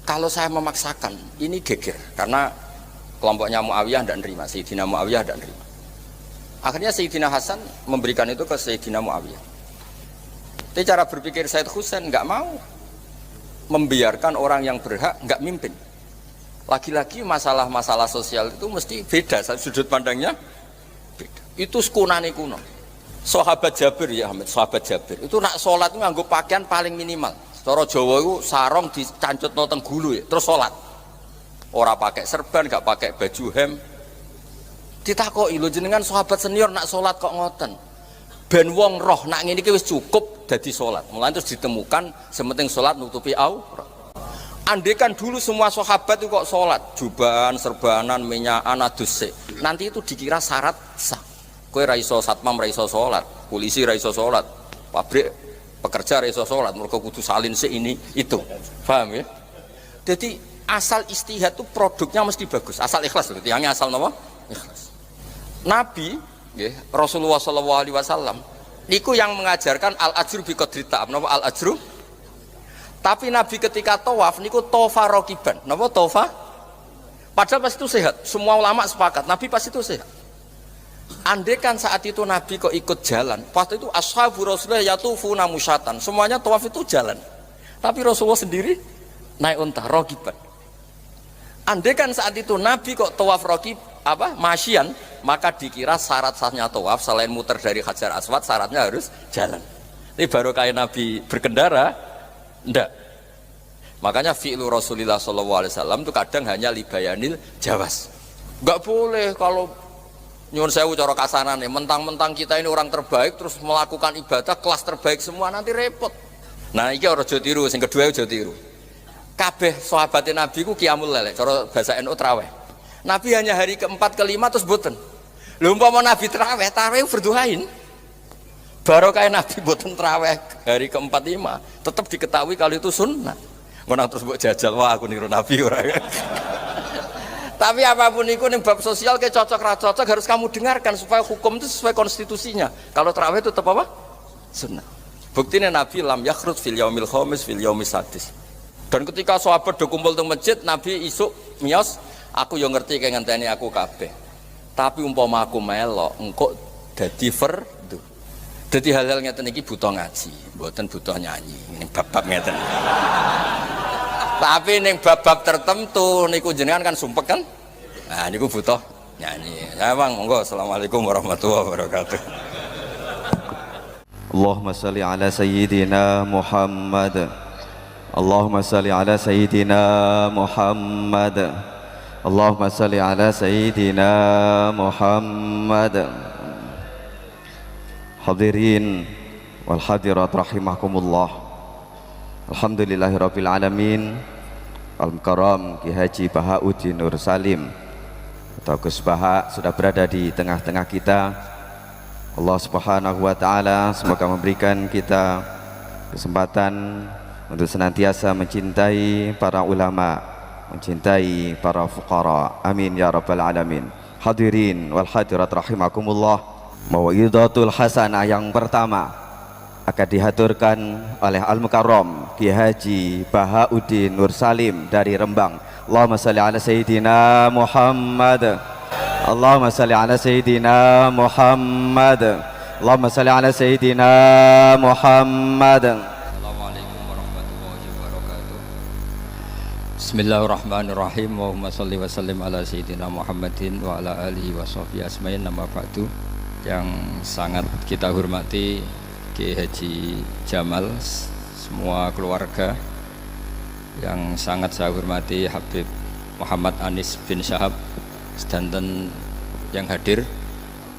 kalau saya memaksakan ini geger karena kelompoknya Muawiyah tidak nerima, Sayyidina Muawiyah tidak nerima. Akhirnya Sayyidina Hasan memberikan itu ke Sayyidina Muawiyah. Tapi cara berpikir Sayyid Husain nggak mau membiarkan orang yang berhak nggak mimpin. Lagi-lagi masalah-masalah sosial itu mesti beda, sudut pandangnya beda. Itu sekunane kuno. Sahabat Jabir ya Hamid, sahabat Jabir itu nak sholat itu nganggo pakaian paling minimal. Cara Jawa itu sarong dicancutno teng gulu ya, terus sholat. Ora pakai serban, nggak pakai baju hem. Ditakoki lho jenengan sahabat senior nak sholat kok ngoten. Ben wong roh nak ngene iki wis cukup dadi sholat. Mulane terus ditemukan sementing sholat nutupi aurat. Andaikan dulu semua sahabat itu kok sholat, jubahan, serbanan, minyakan, adus nanti itu dikira syarat sah. Kowe ra iso satpam ra iso sholat, polisi ra iso sholat, pabrik pekerja ra iso sholat, mergo kudu salin ini itu. Paham ya? Jadi asal istihad itu produknya mesti bagus, asal ikhlas lho, tiangnya asal napa? Ikhlas. Nabi, Rasulullah sallallahu alaihi wasallam, niku yang mengajarkan al-ajru bi qadri ta'am. Napa al-ajru? Tapi Nabi ketika tawaf niku tofa rokiban. Napa tofa? Padahal pas itu sehat. Semua ulama sepakat. Nabi pas itu sehat. Andaikan saat itu Nabi kok ikut jalan, pas itu ashabu Rasulullah yatufuna musyatan. Semuanya tawaf itu jalan. Tapi Rasulullah sendiri naik unta rokiban. Andaikan saat itu Nabi kok tawaf rokib masyian, maka dikira syarat sahnya tawaf selain muter dari Hajar Aswad syaratnya harus jalan. Ini baru kayak Nabi berkendara, ndak. Makanya fi'lu Rasulullah SAW itu kadang hanya libayanil jawas. Nggak boleh kalau nyuwun sewu cara kasanane mentang-mentang kita ini orang terbaik terus melakukan ibadah kelas terbaik semua nanti repot. Nah iki ora aja tiru, sing kedua aja tiru. Kabeh sahabatnya Nabi ku qiyamul lail, cara bahasa NU traweh. Nabi hanya hari keempat kelima terus boten. Lha umpama Nabi traweh berdoain. Barokah Nabi boten traweh hari keempat lima, tetap diketahui kalau itu sunnah. Ngono terus mbok jajal wah aku niru Nabi ora. Tapi apapun itu ning bab sosial ke cocok ra cocok harus kamu dengarkan supaya hukum itu sesuai konstitusinya. Kalau traweh itu tetap apa? Sunnah. Buktine Nabi lam yakhrut fil yaumil khamis fil yaumis sadis. Dan ketika sahabat do kumpul teng masjid, Nabi isuk miyos, aku yo ngerti kaya ngenteni aku kabeh. Tapi umpama aku melok, engko dadi fardu. Dadi hal-hal ngeten iki butuh ngaji, mboten butuh nyanyi. Ini bab-bab ngeten. Tapi ning bab-bab tertentu niku jenengan kan sumpek kan? Nah niku butuh nyanyi. Ya Bang, monggo. Assalamualaikum warahmatullahi wabarakatuh. Allahumma salli ala sayyidina Muhammad. Allahumma salli ala sayyidina Muhammad. Allahumma salli ala sayyidina Muhammad. Hadirin wal hadirat rahimakumullah. Alhamdulillahirabbil alamin. Al-Mukarram Ki Haji Bahauddin Nur Salim atau Gus Baha sudah berada di tengah-tengah kita. Allah Subhanahu wa taala semoga memberikan kita kesempatan untuk senantiasa mencintai para ulama, mencintai para fuqara. Amin ya rabbal alamin. Hadirin wal hadirat rahimakumullah. Mau'izatul hasanah yang pertama akan dihaturkan oleh Al-Mukarram Ki Haji Bahauddin Nur Salim dari Rembang. Allahumma salli ala sayyidina Muhammad. Allahumma salli ala sayyidina Muhammad. Allahumma salli ala sayyidina Muhammad. Assalamualaikum warahmatullahi wabarakatuh. Bismillahirrahmanirrahim. Allahumma salli wa sallim ala sayyidina Muhammadin wa ala alihi wa sahbihi asmain. Nama ba'du. Yang sangat kita hormati Ki Haji Jamal, semua keluarga, yang sangat saya hormati Habib Muhammad Anis bin Syahab, sedanten yang hadir,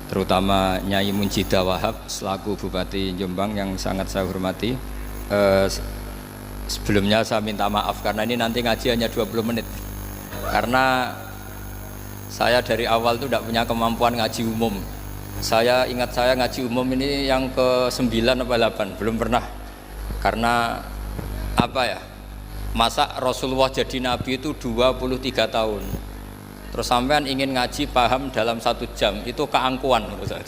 terutama Nyai Munjidah Wahab selaku Bupati Jombang yang sangat saya hormati. Sebelumnya saya minta maaf karena ini nanti ngaji hanya 20 menit karena saya dari awal itu tidak punya kemampuan ngaji umum. Saya ingat saya ngaji umum ini yang ke-9 atau 8, belum pernah. Karena apa ya, masa Rasulullah jadi Nabi itu 23 tahun. Terus sampean ingin ngaji paham dalam 1 jam, itu keangkuhan menurut saya.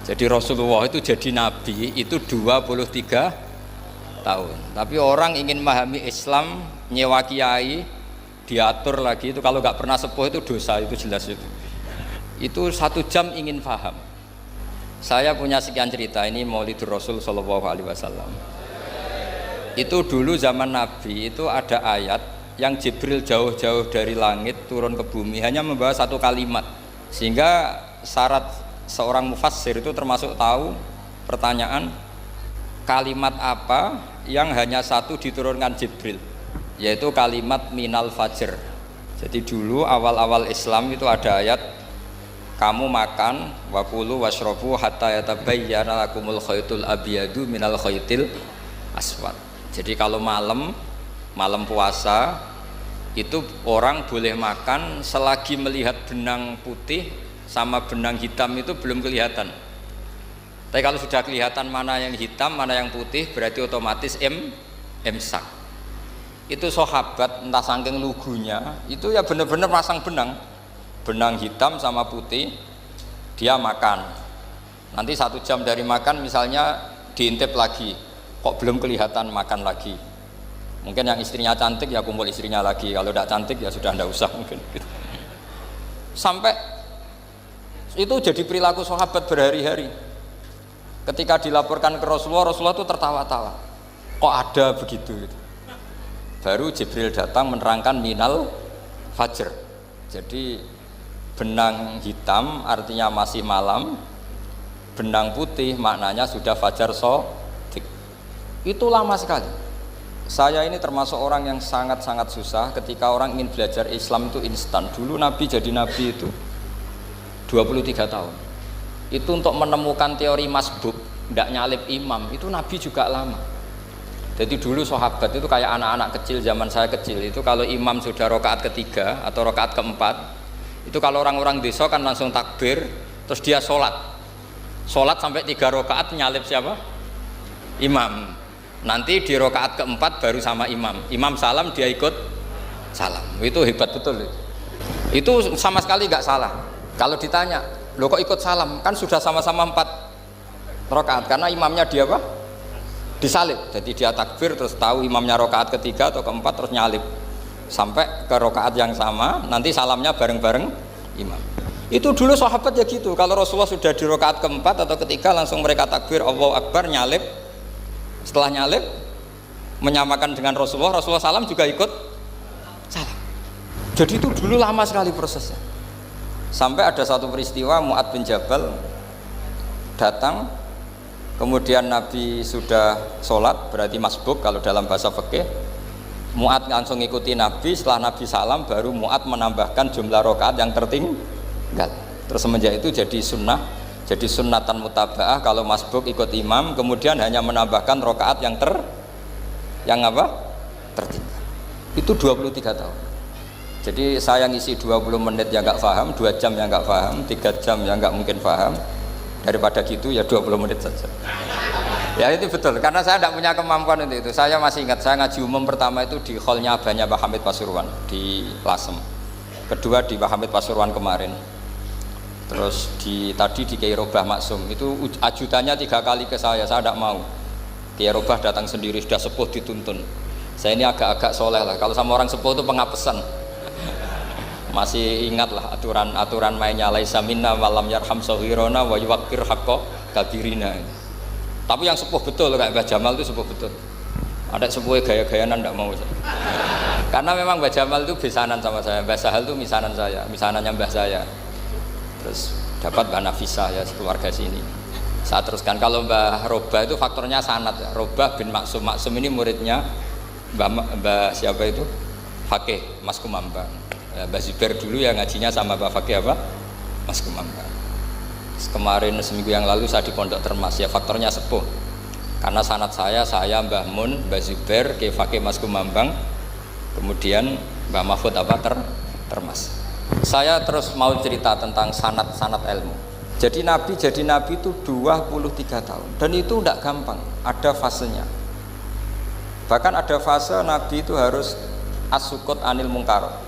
Jadi Rasulullah itu jadi Nabi itu 23 tahun. Tapi orang ingin memahami Islam, nyewa kiai, diatur lagi, itu kalau nggak pernah sepuh itu dosa, itu jelas itu 1 jam ingin paham. Saya punya sekian cerita, ini Maulidur Rasul Shallallahu Alaihi Wasallam. Itu dulu zaman Nabi itu ada ayat yang Jibril jauh-jauh dari langit turun ke bumi hanya membawa 1 kalimat, sehingga syarat seorang mufassir itu termasuk tahu pertanyaan kalimat apa yang hanya 1 diturunkan Jibril, yaitu kalimat minal fajr. Jadi dulu awal-awal Islam itu ada ayat kamu makan wakulu washrobu hatta yatabayyana lakumul khaytul abyadu minal khaytil aswad. Jadi kalau malam puasa itu orang boleh makan selagi melihat benang putih sama benang hitam itu belum kelihatan. Tapi kalau sudah kelihatan mana yang hitam mana yang putih berarti otomatis imsak. Itu sahabat entah saking lugunya itu ya benar-benar pasang benang hitam sama putih, dia makan. Nanti 1 jam dari makan misalnya diintip lagi, kok belum kelihatan, makan lagi. Mungkin yang istrinya cantik ya kumpul istrinya lagi, kalau tidak cantik ya sudah tidak usah mungkin. Sampai itu jadi perilaku sahabat berhari-hari. Ketika dilaporkan ke Rasulullah, Rasulullah itu tertawa-tawa. Kok ada begitu? Baru Jibril datang menerangkan minal fajr. Jadi benang hitam artinya masih malam, benang putih maknanya sudah fajar shadiq. Itu lama sekali. Saya ini termasuk orang yang sangat-sangat susah ketika orang ingin belajar Islam itu instan. Dulu Nabi jadi Nabi itu 23 tahun. Itu untuk menemukan teori masbuk, tidak nyalip imam, itu Nabi juga lama. Jadi dulu sahabat itu kayak anak-anak kecil zaman saya kecil, itu kalau imam sudah rakaat ketiga atau rakaat keempat, itu kalau orang-orang desa kan langsung takbir, terus dia sholat sampai 3 rakaat nyalip siapa? Imam. Nanti di rakaat keempat baru sama imam salam dia ikut salam. Itu hebat betul itu sama sekali nggak salah. Kalau ditanya, loh kok ikut salam? Kan sudah sama-sama 4 rakaat karena imamnya dia apa? Disalib. Jadi dia takbir terus tahu imamnya rakaat ketiga atau keempat terus nyalip sampai ke rakaat yang sama, nanti salamnya bareng-bareng imam. Itu dulu sahabat ya gitu. Kalau Rasulullah sudah di rakaat keempat atau ketiga langsung mereka takbir Allahu Akbar, nyalip. Setelah nyalip menyamakan dengan Rasulullah salam juga ikut salam. Jadi itu dulu lama sekali prosesnya. Sampai ada satu peristiwa Mu'ad bin Jabal datang, kemudian Nabi sudah sholat, berarti masbuk kalau dalam bahasa fikih. Mu'ad langsung ikuti Nabi, setelah Nabi salam baru Mu'ad menambahkan jumlah rakaat yang tertinggal. Terus semenjak itu jadi sunnah, jadi sunnatan mutaba'ah kalau masbuk ikut imam, kemudian hanya menambahkan rakaat yang tertinggal. Itu 23 tahun. Jadi saya ngisi 20 menit yang nggak paham, 2 jam yang nggak paham, 3 jam yang nggak mungkin paham. Daripada gitu ya 20 menit saja. Ya itu betul, karena saya tidak punya kemampuan untuk itu. Saya masih ingat, saya ngaji umum pertama itu di hallnya abahnya Pak Hamid Pasuruan di Lasem. Kedua di Pak Hamid Pasuruan kemarin. Terus tadi di Kiai Robah Maksum, itu ajudannya 3 kali ke saya tidak mau. Kiai Robah datang sendiri, sudah sepuh dituntun. Saya ini agak-agak soleh lah, kalau sama orang sepuh itu pengapesan. Masih ingat lah aturan mainnya, laisa minna walam yarham sahirona wa yuwaqqir haqqa kabirina. Tapi yang sepuh betul kayak Mbah Jamal itu sepuh betul. Ada sepuh gaya-gayanan tidak mau. Karena memang Mbah Jamal itu besanan sama saya, Mbah Sahal itu misanan saya, misanannya Mbah saya. Terus dapat Mbah Nafisah ya keluarga sini. Saya teruskan, kalau Mbah Robah itu faktornya sanad ya. Robah bin Maksum, Maksum ini muridnya Mbah siapa itu? Fakih Mas Kumambang. Ya, Mbah Zubair dulu yang ngajinya sama Mbah Fakih apa? Mas Kumambang. Kemarin seminggu yang lalu saya di Pondok Termas ya, faktornya sepuh. Karena sanad saya Mbah Mun, Mbah Zubair, Kiai Fakih Mas Kumambang, kemudian Mbah Mahfud apa Termas. Saya terus mau cerita tentang sanad ilmu. Jadi Nabi itu 23 tahun dan itu tidak gampang, ada fasenya. Bahkan ada fase Nabi itu harus as-sukut anil mungkarat.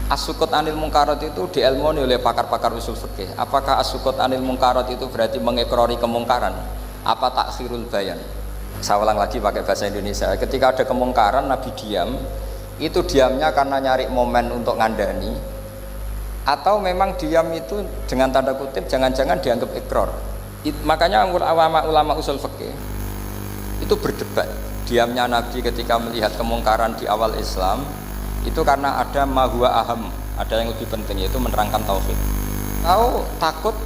As-sukut anil mungkarat itu diilmoni oleh pakar-pakar usul fikih. Apakah as-sukut anil mungkarat itu berarti mengekrori kemungkaran? Apa takhirul bayan? Saya ulang lagi pakai bahasa Indonesia. Ketika ada kemungkaran Nabi diam, itu diamnya karena nyari momen untuk ngandani, atau memang diam itu dengan tanda kutip jangan-jangan dianggap ikrar. Makanya ulama usul fikih itu berdebat. Diamnya Nabi ketika melihat kemungkaran di awal Islam itu karena ada mahwa aham, ada yang lebih penting yaitu menerangkan tauhid. Tahu takut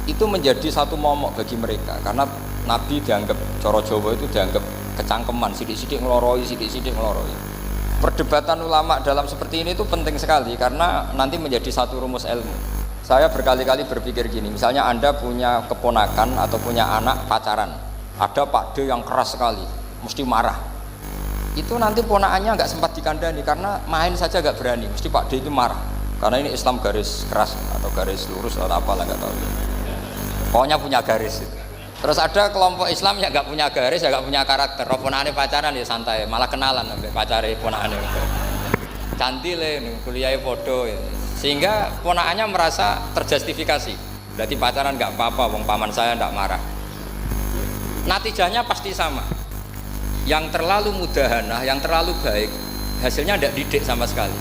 itu menjadi satu momok bagi mereka karena Nabi dianggap coro Jawa itu dianggap kecangkeman, sidik-sidik ngeloroi. Perdebatan ulama dalam seperti ini itu penting sekali karena nanti menjadi satu rumus ilmu. Saya berkali-kali berpikir gini, misalnya Anda punya keponakan atau punya anak pacaran, ada Pak D yang keras sekali, mesti marah. Itu nanti ponakannya nggak sempat dikandani karena main saja nggak berani, mesti Pak D itu marah karena ini Islam garis keras atau garis lurus atau apalah nggak tahu. Pokoknya punya garis. Terus ada kelompok Islam yang nggak punya garis, ya nggak punya karakter. Ponakane pacaran ya santai, malah kenalan sampai pacare ponakane. Cantile kuliah foto, ya. Sehingga ponakannya merasa terjustifikasi. Berarti pacaran nggak apa-apa, wong paman saya nggak marah. Natijahnya pasti sama. Yang terlalu mudahanah, yang terlalu baik, hasilnya tidak didik sama sekali.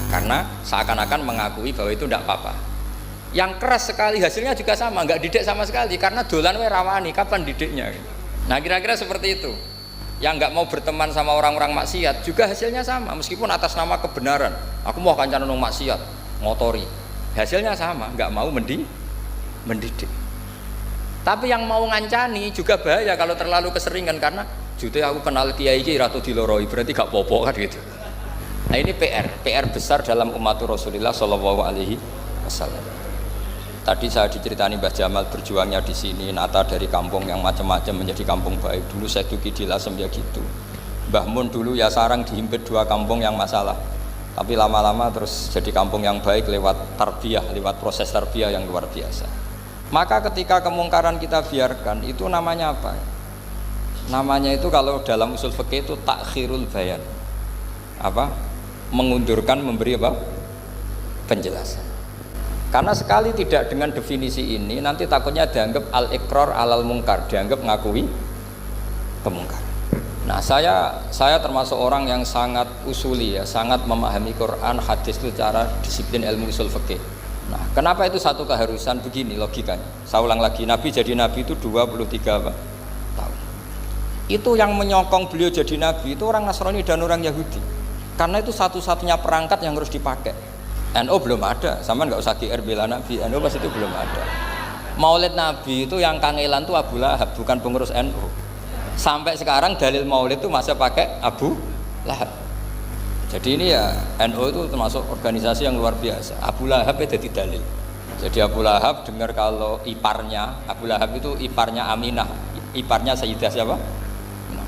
Karena seakan-akan mengakui bahwa itu tidak apa-apa. Yang keras sekali hasilnya juga sama, nggak didik sama sekali. Karena dolan we rawani, kapan didiknya? Nah kira-kira seperti itu. Yang nggak mau berteman sama orang-orang maksiat juga hasilnya sama, meskipun atas nama kebenaran. Aku mau kancanan nang maksiat, ngotori. Hasilnya sama, nggak mau mendidik. Tapi yang mau ngancani juga bahaya kalau terlalu keseringan karena jute aku kenal kiai iki ratu diloroi berarti gak popo kan gitu. Nah ini PR besar dalam umat Rasulullah Shallallahu Alaihi Wasallam. Tadi saya diceritani Mbah Jamal berjuangnya di sini, nata dari kampung yang macam-macam menjadi kampung baik. Dulu saya Duki di Lasem ya gitu. Mbah Mun dulu ya sarang dihimpit 2 kampung yang masalah. Tapi lama-lama terus jadi kampung yang baik lewat tarbiyah, lewat proses tarbiyah yang luar biasa. Maka ketika kemungkaran kita biarkan, itu namanya apa? Namanya itu kalau dalam usul fikih itu takhirul bayan. Apa? Mengundurkan, memberi apa? Penjelasan. Karena sekali tidak dengan definisi ini, nanti takutnya dianggap al-iqrar alal mungkar, dianggap ngakui kemungkaran. Nah, saya termasuk orang yang sangat usuli ya, sangat memahami Quran, hadis itu secara disiplin ilmu usul fikih. Nah, kenapa itu satu keharusan? Begini logikanya. Saya ulang lagi, Nabi jadi Nabi itu 23 tahun. Itu yang menyokong beliau jadi nabi itu orang Nasrani dan orang Yahudi. Karena itu satu-satunya perangkat yang harus dipakai. NU belum ada, sama nggak usah GR bela nabi. NU pas itu belum ada. Maulid nabi itu yang kangelan tuh Abu Lahab, bukan pengurus NU. Sampai sekarang dalil maulid itu masih pakai Abu Lahab. Jadi ini ya NU itu termasuk organisasi yang luar biasa. Abu Lahab itu jadi dalil. Jadi Abu Lahab dengar kalau iparnya, Abu Lahab itu iparnya Aminah, iparnya Sayyidah siapa?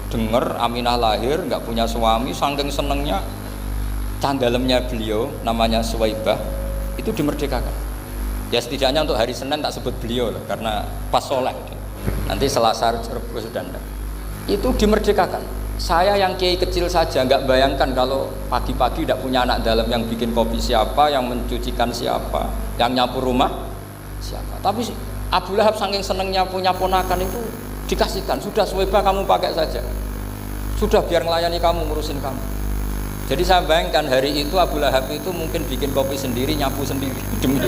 Dengar Aminah lahir nggak punya suami, saking senengnya canggalemnya beliau namanya Suwaibah itu dimerdekakan. Ya setidaknya untuk hari Senin tak sebut beliau loh, karena pas sholat nanti Selasa Rabu sudah itu dimerdekakan. Saya yang kiai kecil saja nggak bayangkan kalau pagi-pagi tidak punya anak dalam, yang bikin kopi siapa, yang mencucikan siapa, yang nyapu rumah siapa. Tapi Abu Lahab saking senengnya punya ponakan itu dikasihkan, sudah Suwaibah kamu pakai saja, sudah biar melayani kamu, ngurusin kamu. Jadi saya bayangkan hari itu Abu Lahab itu mungkin bikin kopi sendiri, nyapu sendiri demi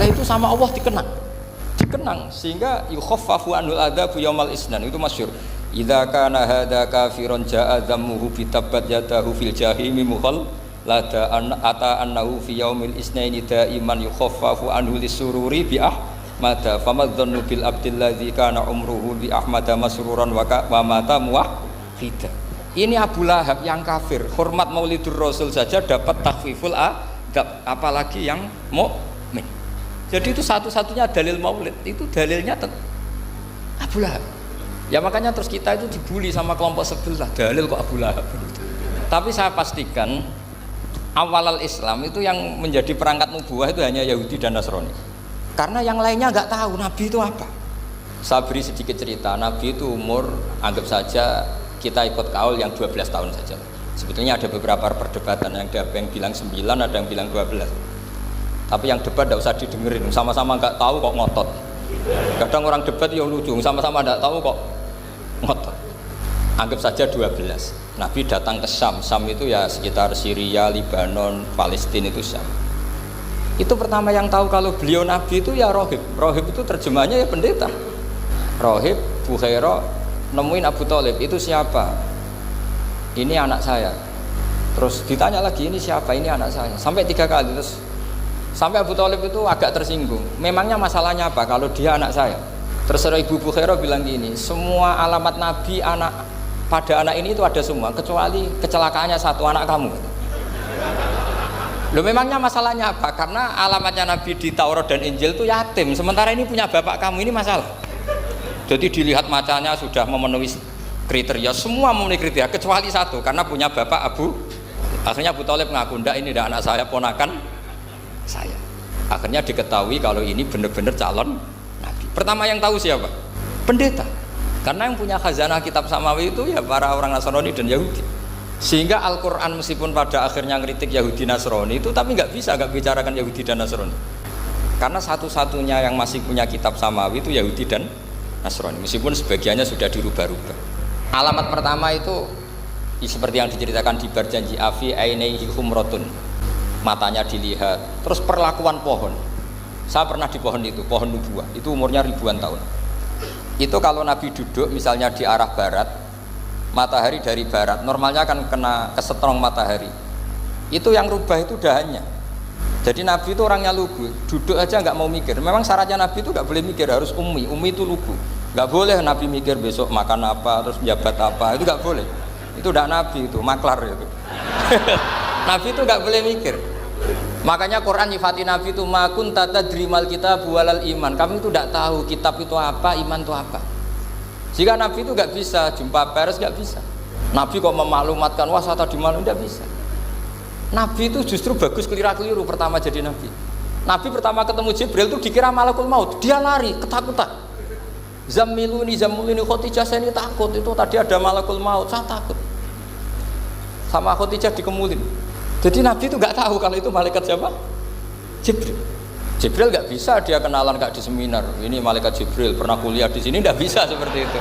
nah itu sama Allah dikenang sehingga yukhaffafu anul adzabu yaumal isnan. Itu masyhur, idza kana hadza kafirun jaa dhammuhu bi tabbat yadahu fil jahimi mukhal lada ata annahu fi yaumil isnaini daiman yukhaffafu anhu lisururi bi ahmada famadzannu bil abdil ladzi kana umruhu bi ahmada masruran wa mata muwahhida. Ini Abu Lahab yang kafir, hormat Maulidur Rasul saja dapat takhfiful adab, apalagi yang mukmin. Jadi itu satu-satunya dalil maulid, itu dalilnya Abu Lahab. Ya makanya terus kita itu dibully sama kelompok sebelah, dalil kok Abu Lahab. Tapi saya pastikan awal Islam itu yang menjadi perangkat nubuah itu hanya Yahudi dan Nasrani. Karena yang lainnya nggak tahu Nabi itu apa. Saya beri sedikit cerita, Nabi itu umur anggap saja kita ikut kaul yang 12 tahun saja. Sebetulnya ada beberapa perdebatan, yang ada yang bilang 9, ada yang bilang 12. Tapi yang debat tidak usah didengerin, sama-sama nggak tahu kok ngotot. Kadang orang debat ya lucu, sama-sama nggak tahu kok ngotot. Anggap saja 12. Nabi datang ke Syam. Syam itu ya sekitar Syria, Libanon, Palestina, itu Syam. Itu pertama yang tahu kalau beliau Nabi itu ya rohib. Rohib itu terjemahnya ya pendeta. Rohib, Bukhaira nemuin Abu Thalib, itu siapa? Ini anak saya. Terus ditanya lagi, ini siapa? Ini anak saya. Sampai 3 kali. Terus sampai Abu Thalib itu agak tersinggung. Memangnya masalahnya apa kalau dia anak saya? Terus Ibu Bukhaira bilang gini, semua alamat Nabi pada anak ini itu ada semua, kecuali kecelakaannya satu, anak kamu. Loh, memangnya masalahnya apa? Karena alamatnya Nabi di Taurat dan Injil itu yatim, sementara ini punya bapak kamu, ini masalah. Jadi dilihat macanya sudah memenuhi kriteria, semua memenuhi kriteria kecuali satu, karena punya bapak Abu. Akhirnya Abu Thalib ngaku, ndak, ini tidak anak saya, ponakan saya. Akhirnya diketahui kalau ini benar-benar calon Nabi. Pertama yang tahu siapa? Pendeta. Karena yang punya khazanah kitab samawi itu ya para orang Nasrani dan Yahudi. Sehingga Al-Quran meskipun pada akhirnya ngeritik Yahudi Nasrani itu, tapi nggak bicarakan Yahudi dan Nasrani. Karena satu-satunya yang masih punya kitab samawi itu Yahudi dan Nasrani, meskipun sebagiannya sudah dirubah-rubah. Alamat pertama itu seperti yang diceritakan di Barjanji, afi ainaihi humratun, matanya dilihat. Terus perlakuan pohon, saya pernah di pohon itu, pohon nubuah, itu umurnya ribuan tahun. Itu kalau Nabi duduk misalnya di arah barat, matahari dari barat, normalnya akan kena kesetrong matahari. Itu yang rubah itu dahannya. Jadi Nabi itu orangnya lugu, duduk aja nggak mau mikir. Memang syaratnya Nabi itu nggak boleh mikir, harus ummi itu lugu. Nggak boleh Nabi mikir besok makan apa, terus jabat apa, itu nggak boleh. Itu udah Nabi, itu maklar itu. Nabi itu nggak boleh mikir. Makanya Quran nyifati Nabi itu makun tata drimal kitab walal iman. Kami itu nggak tahu kitab itu apa, iman itu apa. Jika Nabi itu nggak bisa jumpa pers, nggak bisa. Nabi kok memaklumatkan wah saya tadi malam, nggak bisa. Nabi itu justru bagus keliru pertama jadi Nabi. Nabi pertama ketemu Jibril itu dikira malakul maut, dia lari ketakutan. Zamiluni Khotijah, saya ini takut, itu tadi ada malakul maut, saya takut. Sama Khotijah dikemulin. Jadi Nabi itu nggak tahu kalau itu malaikat siapa? Jibril. Jibril nggak bisa dia kenalan kayak di seminar. Ini malaikat Jibril pernah kuliah di sini, nggak bisa seperti itu.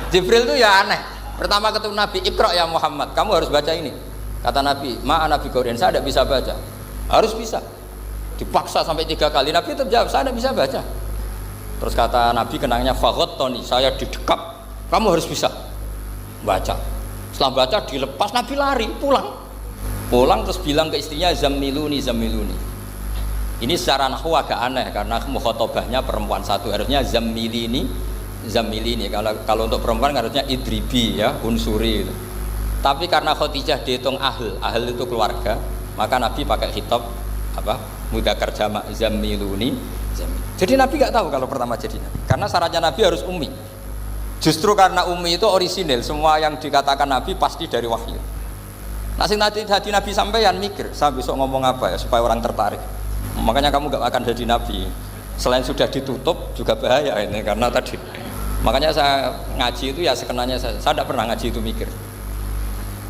Jibril itu ya aneh. Pertama ketemu Nabi, Iqra ya Muhammad, kamu harus baca ini. Kata Nabi, Nabi Qur'an, saya tidak bisa baca. Harus bisa. Dipaksa sampai 3 kali, Nabi tetap jawab, saya tidak bisa baca. Terus kata Nabi kenangnya, Tony, saya didekap, kamu harus bisa. baca. Setelah baca dilepas, Nabi lari pulang terus bilang ke istrinya zammiluni. Ini secara nahwu agak aneh karena mukhatabahnya perempuan satu, harusnya zammilini. Kalau untuk perempuan harusnya idribi ya, unsuri gitu. Tapi karena Khadijah dihitung ahl itu keluarga, maka Nabi pakai khitab mudzakkar jamak zammiluni. Jadi Nabi nggak tahu kalau pertama jadi Nabi, karena syaratnya Nabi harus ummi. Justru karena ummi itu orisinil, semua yang dikatakan Nabi pasti dari wahyu. Nah, sing tadi Nabi sampeyan mikir, saya besok ngomong apa ya supaya orang tertarik. Makanya kamu gak akan jadi Nabi. Selain sudah ditutup juga bahaya ini, karena tadi. Makanya saya ngaji itu ya sekenanya saya tidak pernah ngaji itu mikir.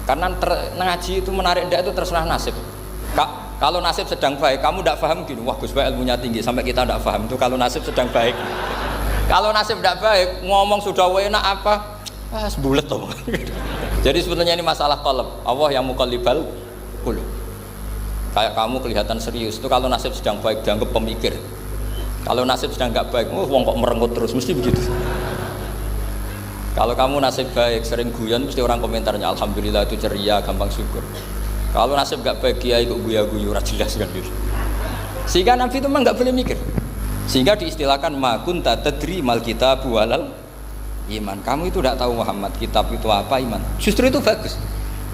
Karena ngaji itu menarik ndak itu terserah nasib. Kalau nasib sedang baik, kamu tidak paham gini, wah Gus Baik ilmunya tinggi sampai kita tidak paham itu kalau nasib sedang baik. Kalau nasib tidak baik, ngomong sudah enak apa? Sebulet tuh. Jadi sebetulnya ini masalah qalb. Allah yang muqallibal qulub. Kayak kamu kelihatan serius itu kalau nasib sedang baik dianggap pemikir. Kalau nasib sedang nggak baik, wong kok merenggut terus, mesti begitu. Kalau kamu nasib baik, sering guyon, mesti orang komentarnya alhamdulillah itu ceria, gampang syukur. Kalau nasib nggak baik, kiai kok guya-guyu, jelas kan gitu. Sehingga Nabi itu memang nggak boleh mikir. Sehingga diistilahkan ma kunta tadri mal kitabu walal iman. Kamu itu tidak tahu Muhammad, kitab itu apa, iman. Justru itu bagus.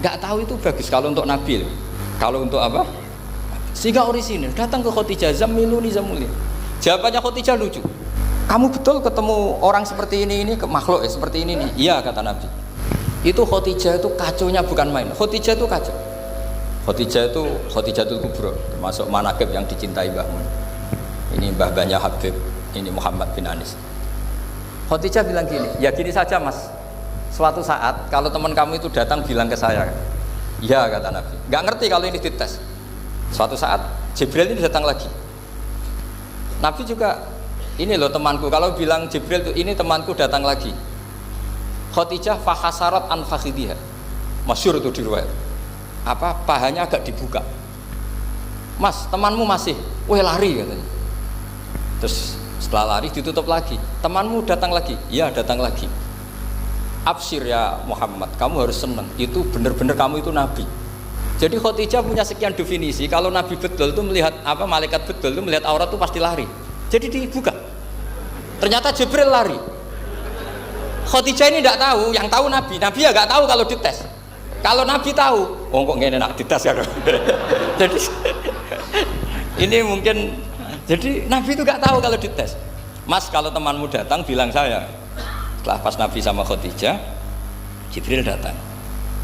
Nggak tahu itu bagus kalau untuk Nabi. Kalau untuk apa? Sehingga orisinil datang ke Khadijah, zammiluni. Jawabannya Khadijah lucu. Kamu betul ketemu orang seperti ini ke makhluk seperti ini nih? Iya kata Nabi. Itu Khadijah itu kacaunya bukan main. Khadijah itu kacau. Khadijah itu kubro, termasuk manaqib yang dicintai Mbah Mun. Ini mbah-mbahnya Habib, ini Muhammad bin Anis. Khadijah bilang gini, ya gini saja mas. Suatu saat kalau teman kamu itu datang bilang ke saya, ya kata Nabi. Nggak ngerti kalau ini dites. Suatu saat Jibril ini datang lagi. Nabi juga, ini loh temanku. Kalau bilang Jibril itu ini temanku datang lagi. Khadijah fahasarat an fakhidiha. Masyhur itu di riwayat. Pahanya agak dibuka. Mas, temanmu masih, lari katanya. Terus setelah lari ditutup lagi. Temanmu datang lagi. Iya datang lagi. Absyir ya Muhammad, kamu harus senang. Itu benar-benar kamu itu Nabi. Jadi Khadijah punya sekian definisi. Kalau Nabi betul itu melihat malaikat betul itu melihat aurat itu pasti lari. Jadi dibuka. Ternyata Jibril lari. Khadijah ini tidak tahu, yang tahu Nabi. Nabi ya nggak tahu kalau dites. Kalau Nabi tahu, kok nggak enak dites ya. Jadi ini mungkin. Jadi Nabi itu nggak tahu kalau dites. Mas, kalau temanmu datang bilang saya. Setelah pas Nabi sama Khadijah, Jibril datang.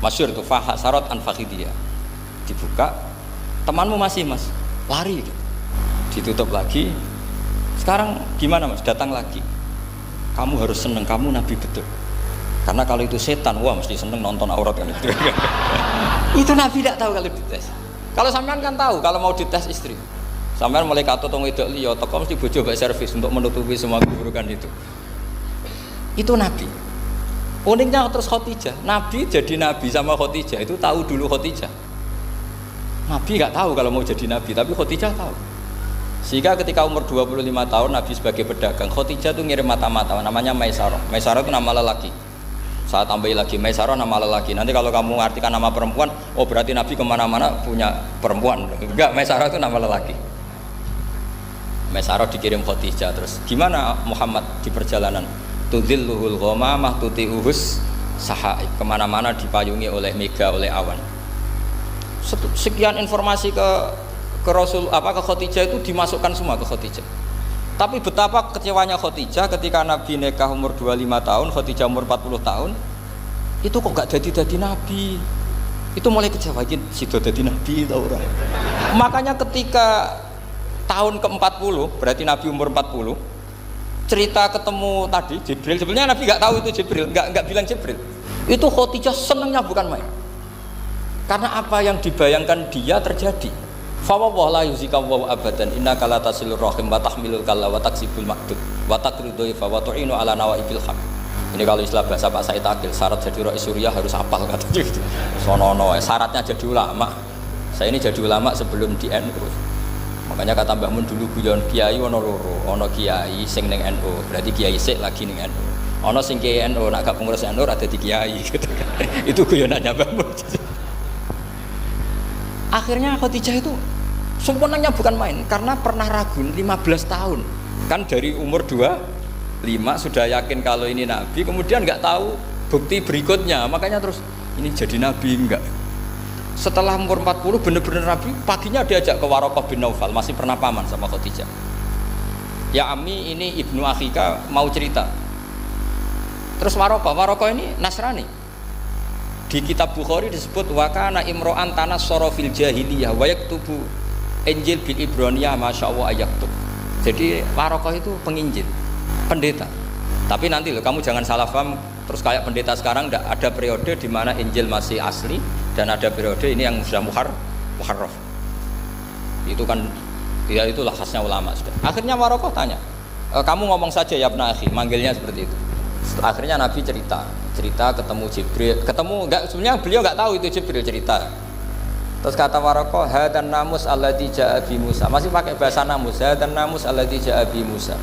Masyhur itu fahasarat an fakhidiyah. Dibuka, temanmu masih mas, lari gitu. Ditutup lagi. Sekarang gimana mas? Datang lagi. Kamu harus seneng, kamu Nabi betul. Karena kalau itu setan, wah mesti seneng nonton aurat kan itu. Itu Nabi tidak tahu kalau dites. Kalau sampean kan tahu kalau mau dites istri. Sampean mulai kato tong wedok liya, toko mesti bojo mbak servis untuk menutupi semua keburukan itu. Itu Nabi. Uniknya terus Khadijah. Nabi jadi Nabi sama Khadijah itu tahu dulu Khadijah. Nabi nggak tahu kalau mau jadi Nabi, tapi Khadijah tahu. Sehingga ketika umur 25 tahun Nabi sebagai pedagang, Khadijah itu ngirim mata-mata namanya Maisarah. Maisarah itu nama lelaki. Saya tambahin lagi Maisarah nama lelaki. Nanti kalau kamu artikan nama perempuan, oh berarti Nabi kemana-mana punya perempuan. Enggak, Maisarah itu nama lelaki. Maisarah dikirim Khadijah. Terus gimana Muhammad di perjalanan? Tudhilluhul ghamamah tuti'uhus sahaib. Kemana-mana dipayungi oleh mega, oleh awan. Sekian informasi ke Rasul ke Khadijah itu dimasukkan semua ke Khadijah. Tapi betapa kecewanya Khadijah ketika Nabi nikah umur 25 tahun, Khadijah umur 40 tahun. Itu kok gak jadi Nabi. Itu mulai kecewa gitu, sido jadi Nabi tau ora. Makanya ketika tahun ke-40, berarti Nabi umur 40, cerita ketemu tadi Jibril, sebenarnya Nabi gak tahu itu Jibril, gak bilang Jibril. Itu Khadijah senengnya bukan main. Karena apa yang dibayangkan dia terjadi. Fa wa la yuzika wa abadan innaka la tasilur rahim wa tahmilul kalla wa taksibul maqdud wa taqridu fa wa tu'inu ala nawaibil haq. Ini kalau istilah bahasa Pak Said Akil, syarat jadi Rais Suriah harus hafal katanya gitu. Sonono syaratnya jadi ulama. Saya ini jadi ulama sebelum di NU. Makanya kata Mbah Mun dulu guyon kiai ono loro, ono kiai sing ning NU, berarti kiai sik lagi ning NU. Ono sing kiai NU nak gak pengurus NU ada di kiai gitu. Itu guyonannya Mbah Mun. Akhirnya Khadijah itu sempurnanya bukan main karena pernah ragu 15 tahun. Kan dari umur 25 sudah yakin kalau ini nabi, kemudian nggak tahu bukti berikutnya. Makanya terus ini jadi nabi enggak. Setelah umur 40 benar-benar nabi, paginya diajak ke Waraqah bin Naufal, masih pernah paman sama Khadijah. Ya Ami, ini ibnu akhika mau cerita. Terus Waraqah ini Nasrani. Di kitab Bukhari disebut wa kana imro'an tanassara fil jahiliyah wa yaktubu Injil bil Ibraniyah masyaallah ayaktub. Jadi Waraqah itu penginjil, pendeta. Tapi nanti loh kamu jangan salah paham terus kayak pendeta sekarang, enggak, ada periode di mana Injil masih asli dan ada periode ini yang sudah muharraf. Itu kan ya itulah khasnya ulama sudah. Akhirnya Waraqah tanya, kamu ngomong saja ya ibnu akhi, manggilnya seperti itu. Akhirnya Nabi cerita ketemu Jibril, enggak, sebenarnya beliau enggak tahu itu Jibril cerita. Terus kata Waraqah, hadan namus alladzi jaa bi Musa. Masih pakai bahasa namus, hadan namus alladzi jaa bi Musa.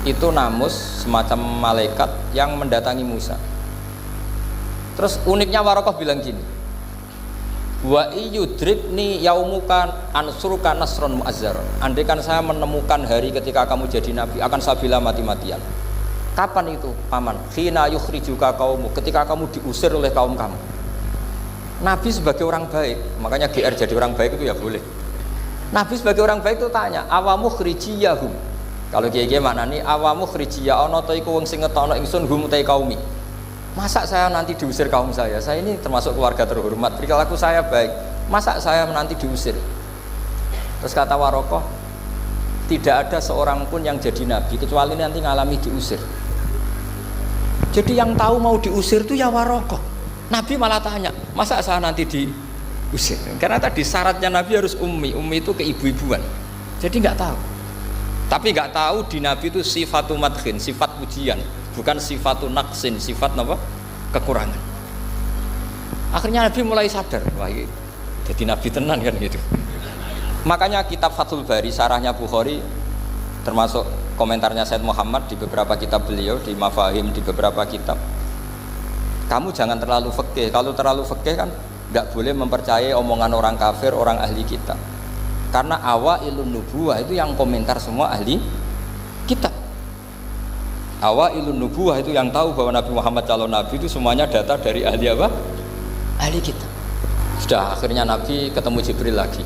Itu namus semacam malaikat yang mendatangi Musa. Terus uniknya Waraqah bilang gini, wa iyudribni yaumuka ansuruka nasron muazzar. Andai kan saya menemukan hari ketika kamu jadi nabi, akan saya bela mati-matian. Kapan itu paman? Khina yukhrijuka kaumu, ketika kamu diusir oleh kaum kamu. Nabi sebagai orang baik, makanya GR jadi orang baik itu ya boleh. Nabi sebagai orang baik itu tanya, awamu khrijiyahum. Kalau kiye-kiye maknani awamu khrijiyah ana ta iku wong sing ngetokno ingsun hum ta kaumi. Masa saya nanti diusir kaum saya? Saya ini termasuk keluarga terhormat, perilaku saya baik. Masa saya nanti diusir? Terus kata Waraqah, tidak ada seorang pun yang jadi nabi kecuali nanti ngalami diusir. Jadi yang tahu mau diusir itu ya Waraqah. Nabi malah tanya, masa saya nanti diusir? Karena tadi syaratnya Nabi harus ummi itu keibu-ibuan. Jadi nggak tahu. Tapi nggak tahu di Nabi itu sifatu madkhin, sifat pujian, bukan sifatu naqsin, sifat apa? Kekurangan. Akhirnya Nabi mulai sadar, wah ini jadi Nabi tenan kan gitu. Makanya kitab Fathul Bari, sarahnya Bukhari, termasuk komentarnya Said Muhammad di beberapa kitab beliau, di Mafahim, di beberapa kitab. Kamu jangan terlalu fikih. Kalau terlalu fikih kan nggak boleh mempercayai omongan orang kafir, orang ahli kitab. Karena awailun nubuwah itu yang komentar semua ahli kitab. Awailun nubuwah itu yang tahu bahwa Nabi Muhammad calon nabi itu semuanya data dari ahli apa? Ahli kitab. Sudah akhirnya Nabi ketemu Jibril lagi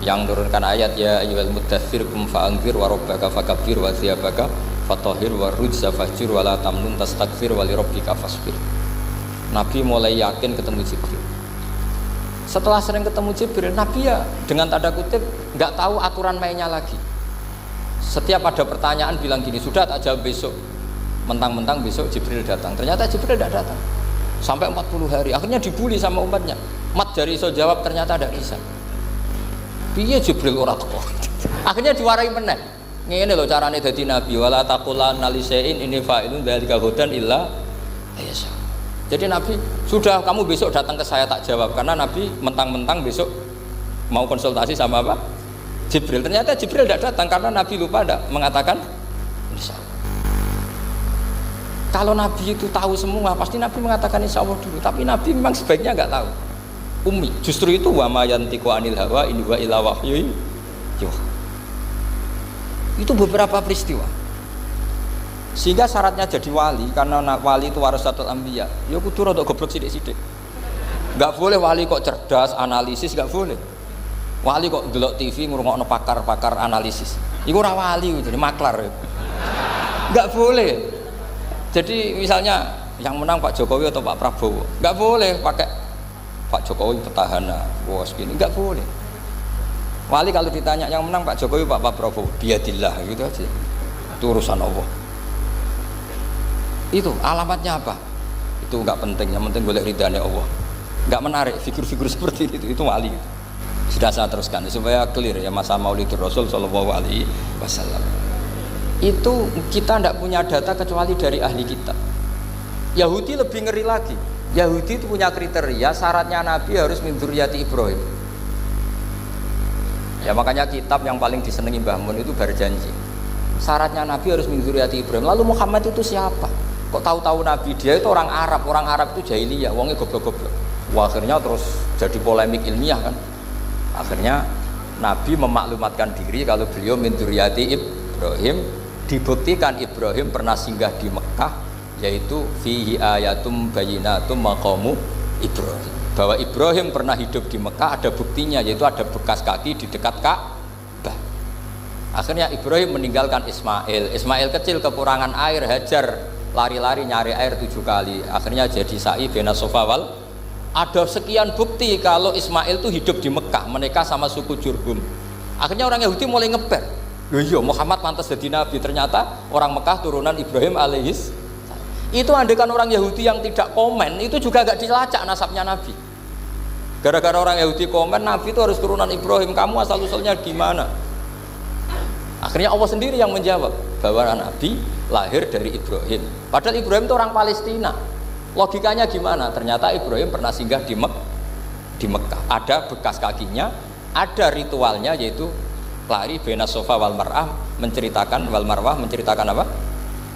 yang menurunkan ayat ya ayyuhal muddatsir qum fa'anzir wa rabbaka fakabbir wa thiyabaka fatahhir wa rujza fahjur wa la tamnun tastakbir wa li rabbika fasbir. Nabi mulai yakin ketemu Jibril. Setelah sering ketemu Jibril, Nabi ya dengan tanda kutip nggak tahu aturan mainnya lagi. Setiap ada pertanyaan bilang gini, sudah tak jawab besok. Mentang-mentang besok Jibril datang. Ternyata Jibril tidak datang sampai 40 hari. Akhirnya dibully sama umatnya. Mat jari iso jawab ternyata tidak bisa. Piye Jibril ora teko. Akhirnya diwarai meneh. Ngene lho carane dadi nabi, wala taqulanna lisain ini fa'ilun dzalika hudan illa ayasa. Jadi Nabi, sudah kamu besok datang ke saya tak jawab, karena Nabi mentang-mentang besok mau konsultasi sama apa? Jibril. Ternyata Jibril tidak datang karena Nabi lupa tidak mengatakan insya Allah. Kalau Nabi itu tahu semua, pasti Nabi mengatakan insya Allah dulu. Tapi Nabi memang sebaiknya nggak tahu. Ummi. Justru itu wa ma yantiqu anil hawa in huwa illa wahyu yuha. Itu beberapa peristiwa. Sehingga syaratnya jadi wali, karena wali itu warasatul anbiya, ya kudu rada goblok sithik-sithik. Enggak boleh wali kok cerdas, analisis, enggak boleh. Wali kok delok TV ngrungokno pakar-pakar analisis. Iku ora wali, jadi maklar. Enggak boleh. Jadi misalnya yang menang Pak Jokowi atau Pak Prabowo, enggak boleh pakai Pak Jokowi petahana, bos gini, enggak boleh. Wali kalau ditanya yang menang Pak Jokowi Pak Prabowo, biadillah gitu aja. Itu urusan Allah. Itu alamatnya apa? Itu enggak penting, yang penting boleh ridhanya Allah. Enggak menarik figur-figur seperti itu wali. Sudah saya teruskan supaya clear ya masa Maulidur Rasul sallallahu alaihi wasallam. Itu kita tidak punya data kecuali dari ahli kitab. Yahudi lebih ngeri lagi. Yahudi itu punya kriteria syaratnya Nabi harus min dzurriyyati Ibrahim. Ya makanya kitab yang paling disenangi Mbah Mun itu Berjanji. Syaratnya Nabi harus min dzurriyyati Ibrahim. Lalu Muhammad itu siapa? Kok tahu-tahu Nabi? Dia itu orang Arab. Orang Arab itu jahiliyah, wongnya goblok-goblok. Wah, akhirnya terus jadi polemik ilmiah kan. Akhirnya Nabi memaklumatkan diri kalau beliau min dzurriyyati Ibrahim. Dibuktikan Ibrahim pernah singgah di Mekah, yaitu fihi ayatum bayyinatum maqamu Ibrahim. Bahwa Ibrahim pernah hidup di Mekah ada buktinya, yaitu ada bekas kaki di dekat Ka'bah. Akhirnya Ibrahim meninggalkan Ismail. Ismail kecil kekurangan air, Hajar lari-lari nyari air 7 kali. Akhirnya jadi sa'i bena Safa wal. Ada sekian bukti kalau Ismail itu hidup di Mekah, menikah sama suku Jurhum. Akhirnya orang Yahudi mulai ngeper. Loh iya, Muhammad pantas jadi nabi. Ternyata orang Mekah turunan Ibrahim alaihis. Itu andekan orang Yahudi yang tidak komen, itu juga gak dilacak nasabnya Nabi. Gara-gara orang Yahudi komen, Nabi itu harus turunan Ibrahim. Kamu asal-usulnya gimana? Akhirnya Allah sendiri yang menjawab bahwa Nabi lahir dari Ibrahim. Padahal Ibrahim itu orang Palestina. Logikanya gimana? Ternyata Ibrahim pernah singgah di Mekah. Ada bekas kakinya, ada ritualnya yaitu lari bena Safa wal Marwah, menceritakan wal Marwah menceritakan apa?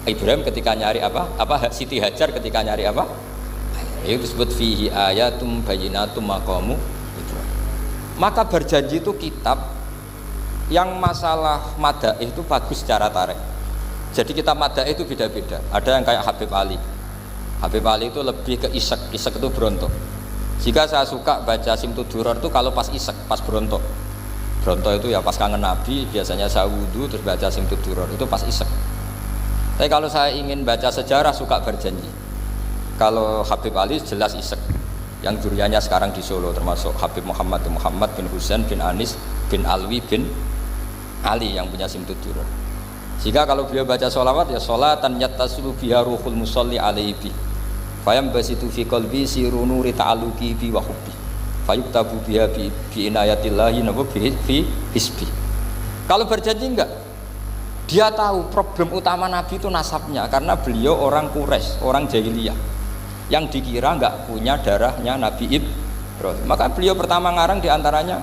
Ibrahim ketika nyari apa? Siti Hajar ketika nyari apa? Itu disebut fihi ayatum bayyinatum maqamu Ibrahim. Maka berjanji itu kitab yang masalah madaih itu bagus secara tarikh. Jadi kitab madaih itu beda-beda. Ada yang kayak Habib Ali. Habib Ali itu lebih ke isek. Isek itu berontok. Jika saya suka baca Simtud Duror itu kalau pas isek, pas berontok. Berontok itu ya pas kangen Nabi, biasanya saya wudhu terus baca Simtud Duror itu pas isek. Tapi kalau saya ingin baca sejarah suka berjanji. Kalau Habib Ali jelas isek. Yang juriannya sekarang di Solo termasuk Habib Muhammad bin Husain bin Anis bin Alwi bin Ali yang punya Simtud Duror. Jika kalau beliau baca sholawat ya sholatan yattasulu biha ruhul musalli alaihi bi fayam basitu fi qalbi siru nuri ta'alluqi bi wa hubbi fayuktabu biha bi inayatillahi nabu fi hisbi. Kalau berjanji enggak, dia tahu problem utama Nabi itu nasabnya, karena beliau orang Quraisy, orang jahiliyah yang dikira enggak punya darahnya Nabi Ibrahim. Maka beliau pertama ngarang diantaranya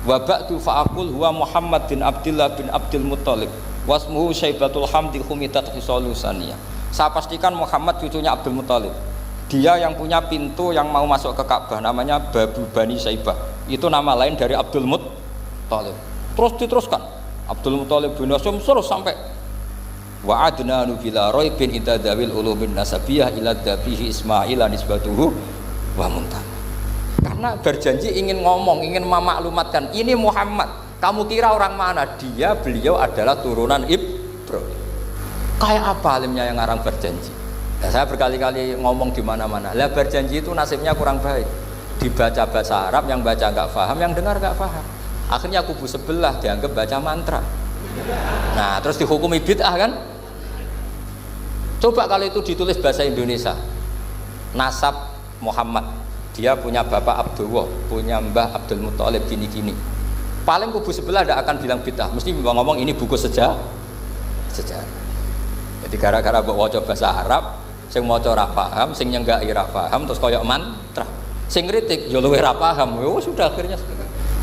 wa ba'du fa'aqul huwa Muhammad bin Abdullah bin Abdul Muttalib wasmuhu Syaibatul Hamdi khumitat khisalusaniyah. Saya pastikan Muhammad cucunya Abdul Muttalib. Dia yang punya pintu yang mau masuk ke Ka'bah, namanya Babu Bani Syaibah. Itu nama lain dari Abdul Muttalib. Terus diteruskan Abdul Muttalib bin Hasyim terus sampai wa adnanu bila raibin idadawil ulumin nasabiyah ila dabihi Ismail nisbatuhu wa muntah. Karena berjanji ingin ngomong, ingin memaklumatkan ini Muhammad. Kamu kira orang mana? Beliau adalah turunan Ibrahim. Kayak apa alimnya yang ngarang berjanji? Nah, saya berkali-kali ngomong di mana-mana. Lah berjanji itu nasibnya kurang baik. Dibaca bahasa Arab, yang baca nggak paham, yang dengar nggak paham. Akhirnya kubu sebelah dianggap baca mantra. Nah, terus dihukumi bid'ah kan? Coba kalau itu ditulis bahasa Indonesia. Nasab Muhammad. Dia punya bapak Abdullah, punya mbah Abdul Muttalib gini-gini. Paling kubu sebelah tidak akan bilang bid'ah, mesti ngomong ini buku sejarah. Jadi gara-gara bawa coba bahasa Arab, sing maca ora paham, sing nyenggaki ora paham, terus koyok mantra. Sing kritik yo luwih ora paham. Oh, sudah akhirnya.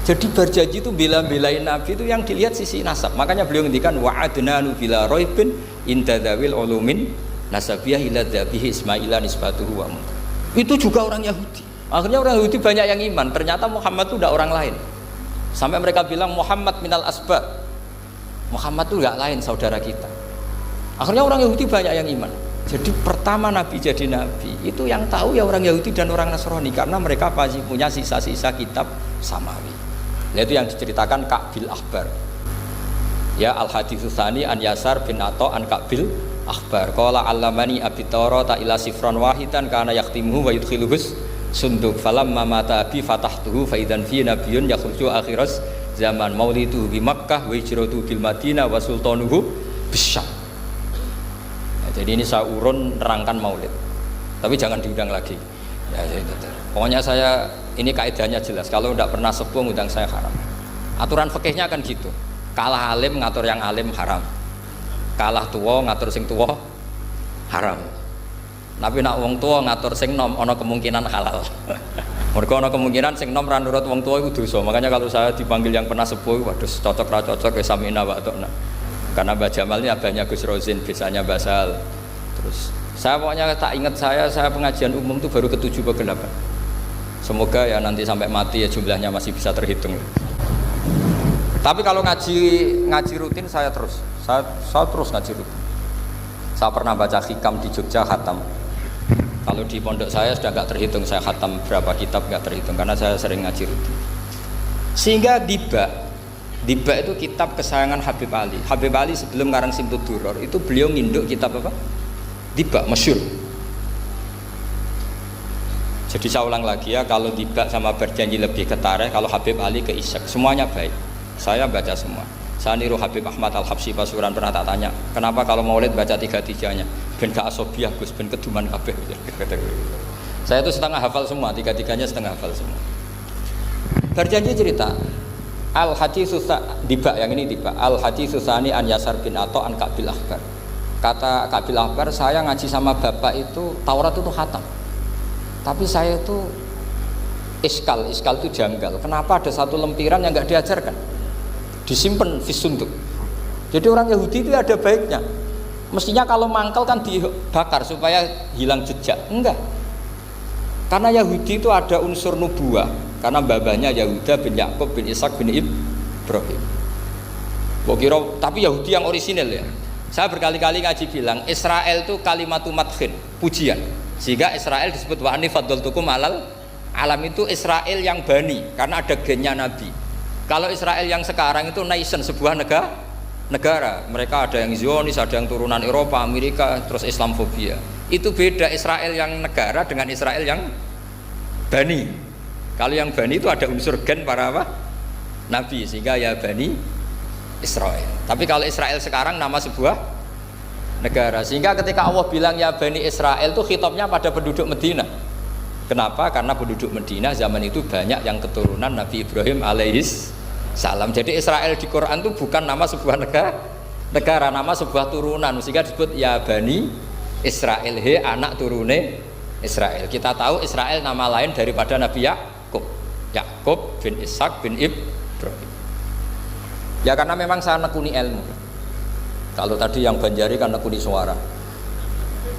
Jadi berjanji itu bela-belain Nabi itu yang dilihat sisi nasab. Makanya beliau ngendikan wa'adnanu bila raibin indadawil ulumin nasabiyah ila dzabihi Ismaila nisbatuhu wa muntah. Itu juga orang Yahudi. Akhirnya orang Yahudi banyak yang iman. Ternyata Muhammad itu tidak orang lain. Sampai mereka bilang Muhammad minal asbab. Muhammad itu tidak lain saudara kita. Akhirnya orang Yahudi banyak yang iman. Jadi pertama Nabi jadi Nabi itu yang tahu ya orang Yahudi dan orang Nasrani, karena mereka pasti punya sisa-sisa kitab samawi. Yaitu yang diceritakan Ka'bil Akhbar. Ya al-haditsus tsani an Yasar bin Atha an Ka'bil Akhbar. Qala allamani abi Tawrata ila sifran wahidan kana yaktimuhu wa yudkhiluhus sunduk falamma mata abi fatahtuhu fa idan fi nabiyyun yakhruju akhiras zaman maulidu bi Makkah wa hijratu bil Madinah wa sultanuhu bisyam. Jadi ini saya urun nerangkan maulid, tapi jangan diundang lagi ya, pokoknya saya ini kaidahnya jelas, kalau tidak pernah sepuh undang saya haram. Aturan fikihnya kan gitu, kalah alim ngatur yang alim haram, kalah tua ngatur sing tua haram. Tapi nak wong tua ngatur sing nom ono kemungkinan halal. Mergo ono kemungkinan sing nom ra nurut wong tua itu dosa. Makanya kalau saya dipanggil yang pernah sepuh, waduh cocok ra cocok ya samina wa ta'na. Karena Mbah Jamal ini abahnya Gus Rozin, biasanya Basal. Terus saya pokoknya tak ingat saya pengajian umum itu baru ke-7 ke 8. Semoga ya nanti sampai mati ya jumlahnya masih bisa terhitung. Tapi kalau ngaji rutin saya terus ngaji rutin. Saya pernah baca hikam di Jogja khatam. Kalau di pondok saya sudah nggak terhitung saya khatam berapa kitab, nggak terhitung karena saya sering ngaji rutin. Sehingga Diba itu kitab kesayangan Habib Ali. Habib Ali sebelum ngarang Simtud Duror itu beliau nginduk kitab apa? Diba, masyhur. Jadi saya ulang lagi ya, kalau Diba sama Berjanji lebih ke tarikh, kalau Habib Ali ke Isyak, semuanya baik. Saya baca semua. Saya niru Habib Ahmad Al-Habsyi Pasuruan, pernah tak tanya, kenapa kalau Maulid baca 3-3-nya? Ben gak asobiah Gus, ben keduman kabeh. Saya itu setengah hafal semua, 3-3-nya setengah hafal semua. Berjanji cerita Al-Hadis Diba, yang ini Diba. Al-Hadis Susani an Yasar bin Atha an Kabil Akbar. Kata Kabil Akbar, saya ngaji sama bapak itu Taurat itu khatam. Tapi saya itu iskal itu janggal. Kenapa ada satu lempiran yang nggak diajarkan? Disimpan fisunduk. Jadi orang Yahudi itu ada baiknya. Mestinya kalau mangkal kan dibakar supaya hilang jejak. Enggak. Karena Yahudi itu ada unsur nubuah. Karena babanya Yahuda bin Yakub bin Ishak bin Ibrahim. Kira, tapi Yahudi yang orisinal ya. Saya berkali-kali ngaji bilang Israel itu kalimatu madhin, pujian. Sehingga Israel disebut wa anni faddaltukum alal alam, itu Israel yang bani karena ada gennya Nabi. Kalau Israel yang sekarang itu nation, sebuah negara. Mereka ada yang Zionis, ada yang turunan Eropa, Amerika, terus Islamofobia. Itu beda Israel yang negara dengan Israel yang bani. Kalau yang Bani itu ada unsur gen para apa? Nabi, sehingga ya Bani Israel. Tapi kalau Israel sekarang nama sebuah negara, sehingga ketika Allah bilang ya Bani Israel itu khitabnya pada penduduk Medina. Kenapa? Karena penduduk Medina zaman itu banyak yang keturunan Nabi Ibrahim alaihis salam. Jadi Israel di Quran itu bukan nama sebuah negara, nama sebuah turunan, sehingga disebut ya Bani Israel, he anak turune Israel. Kita tahu Israel nama lain daripada Nabi Yakub bin Ishak bin Ibrahim. Ya karena memang saya nekuni ilmu. Kalau tadi yang Banjari kan nekuni suara.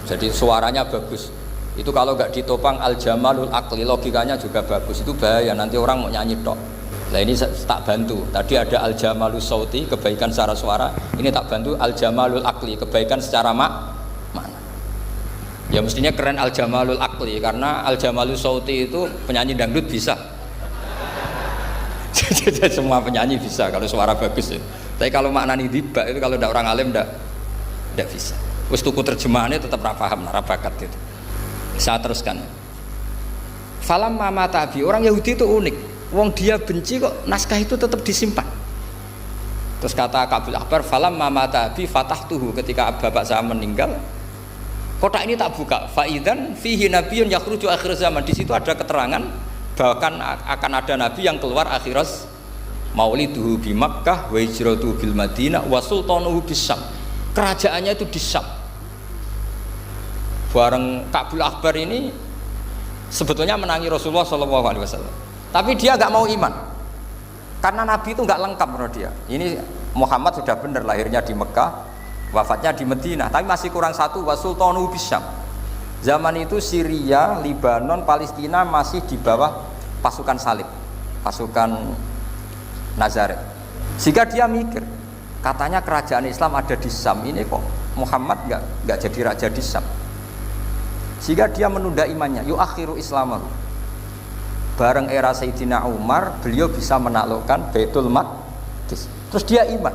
Jadi suaranya bagus. Itu kalau nggak ditopang al-jamalul akli, logikanya juga bagus. Itu bahaya, nanti orang mau nyanyi tok. Nah ini tak bantu. Tadi ada al-jamalul sauti, kebaikan secara suara. Ini tak bantu al-jamalul akli, kebaikan secara makna. Ya mestinya keren al-jamalul akli, karena al-jamalul sauti itu penyanyi dangdut bisa. Jadi semua penyanyi bisa kalau suara bagus ya. Tapi kalau maknani Diba itu kalau tidak orang alim tidak bisa. Wis tuku terjemahannya tetap ra paham, ra bakat itu. Saya teruskan. Falam mama tabi, orang Yahudi itu unik. Wong dia benci kok naskah itu tetap disimpan. Terus kata Kabil Akbar, falam mama tabi fatahtuhu, ketika bapak saya meninggal, kotak ini tak buka. Faidan fihi nabiyyun yakhruju akhir zaman. Di situ ada keterangan bahkan akan ada nabi yang keluar akhirat, mauliduhu bi Makkah wa hijratuhu bil Madinah wa sultanuhu bis Syam. Kerajaannya itu di Syam. Bareng Kabil Akbar ini sebetulnya menangi Rasulullah SAW, tapi dia nggak mau iman karena nabi itu nggak lengkap menurut dia. Ini Muhammad sudah benar lahirnya di Mekah, wafatnya di Madinah, tapi masih kurang satu, wa sultanuhu bis Syam. Zaman itu Syria, Libanon, Palestina masih di bawah pasukan salib, pasukan Nazaret. Sehingga dia mikir, katanya kerajaan Islam ada di Syam, ini kok Muhammad nggak jadi raja di Syam. Sehingga dia menunda imannya, yuakhiru islamahu. Bareng era Sayyidina Umar, beliau bisa menaklukkan Baitul Maqdis. Terus dia iman.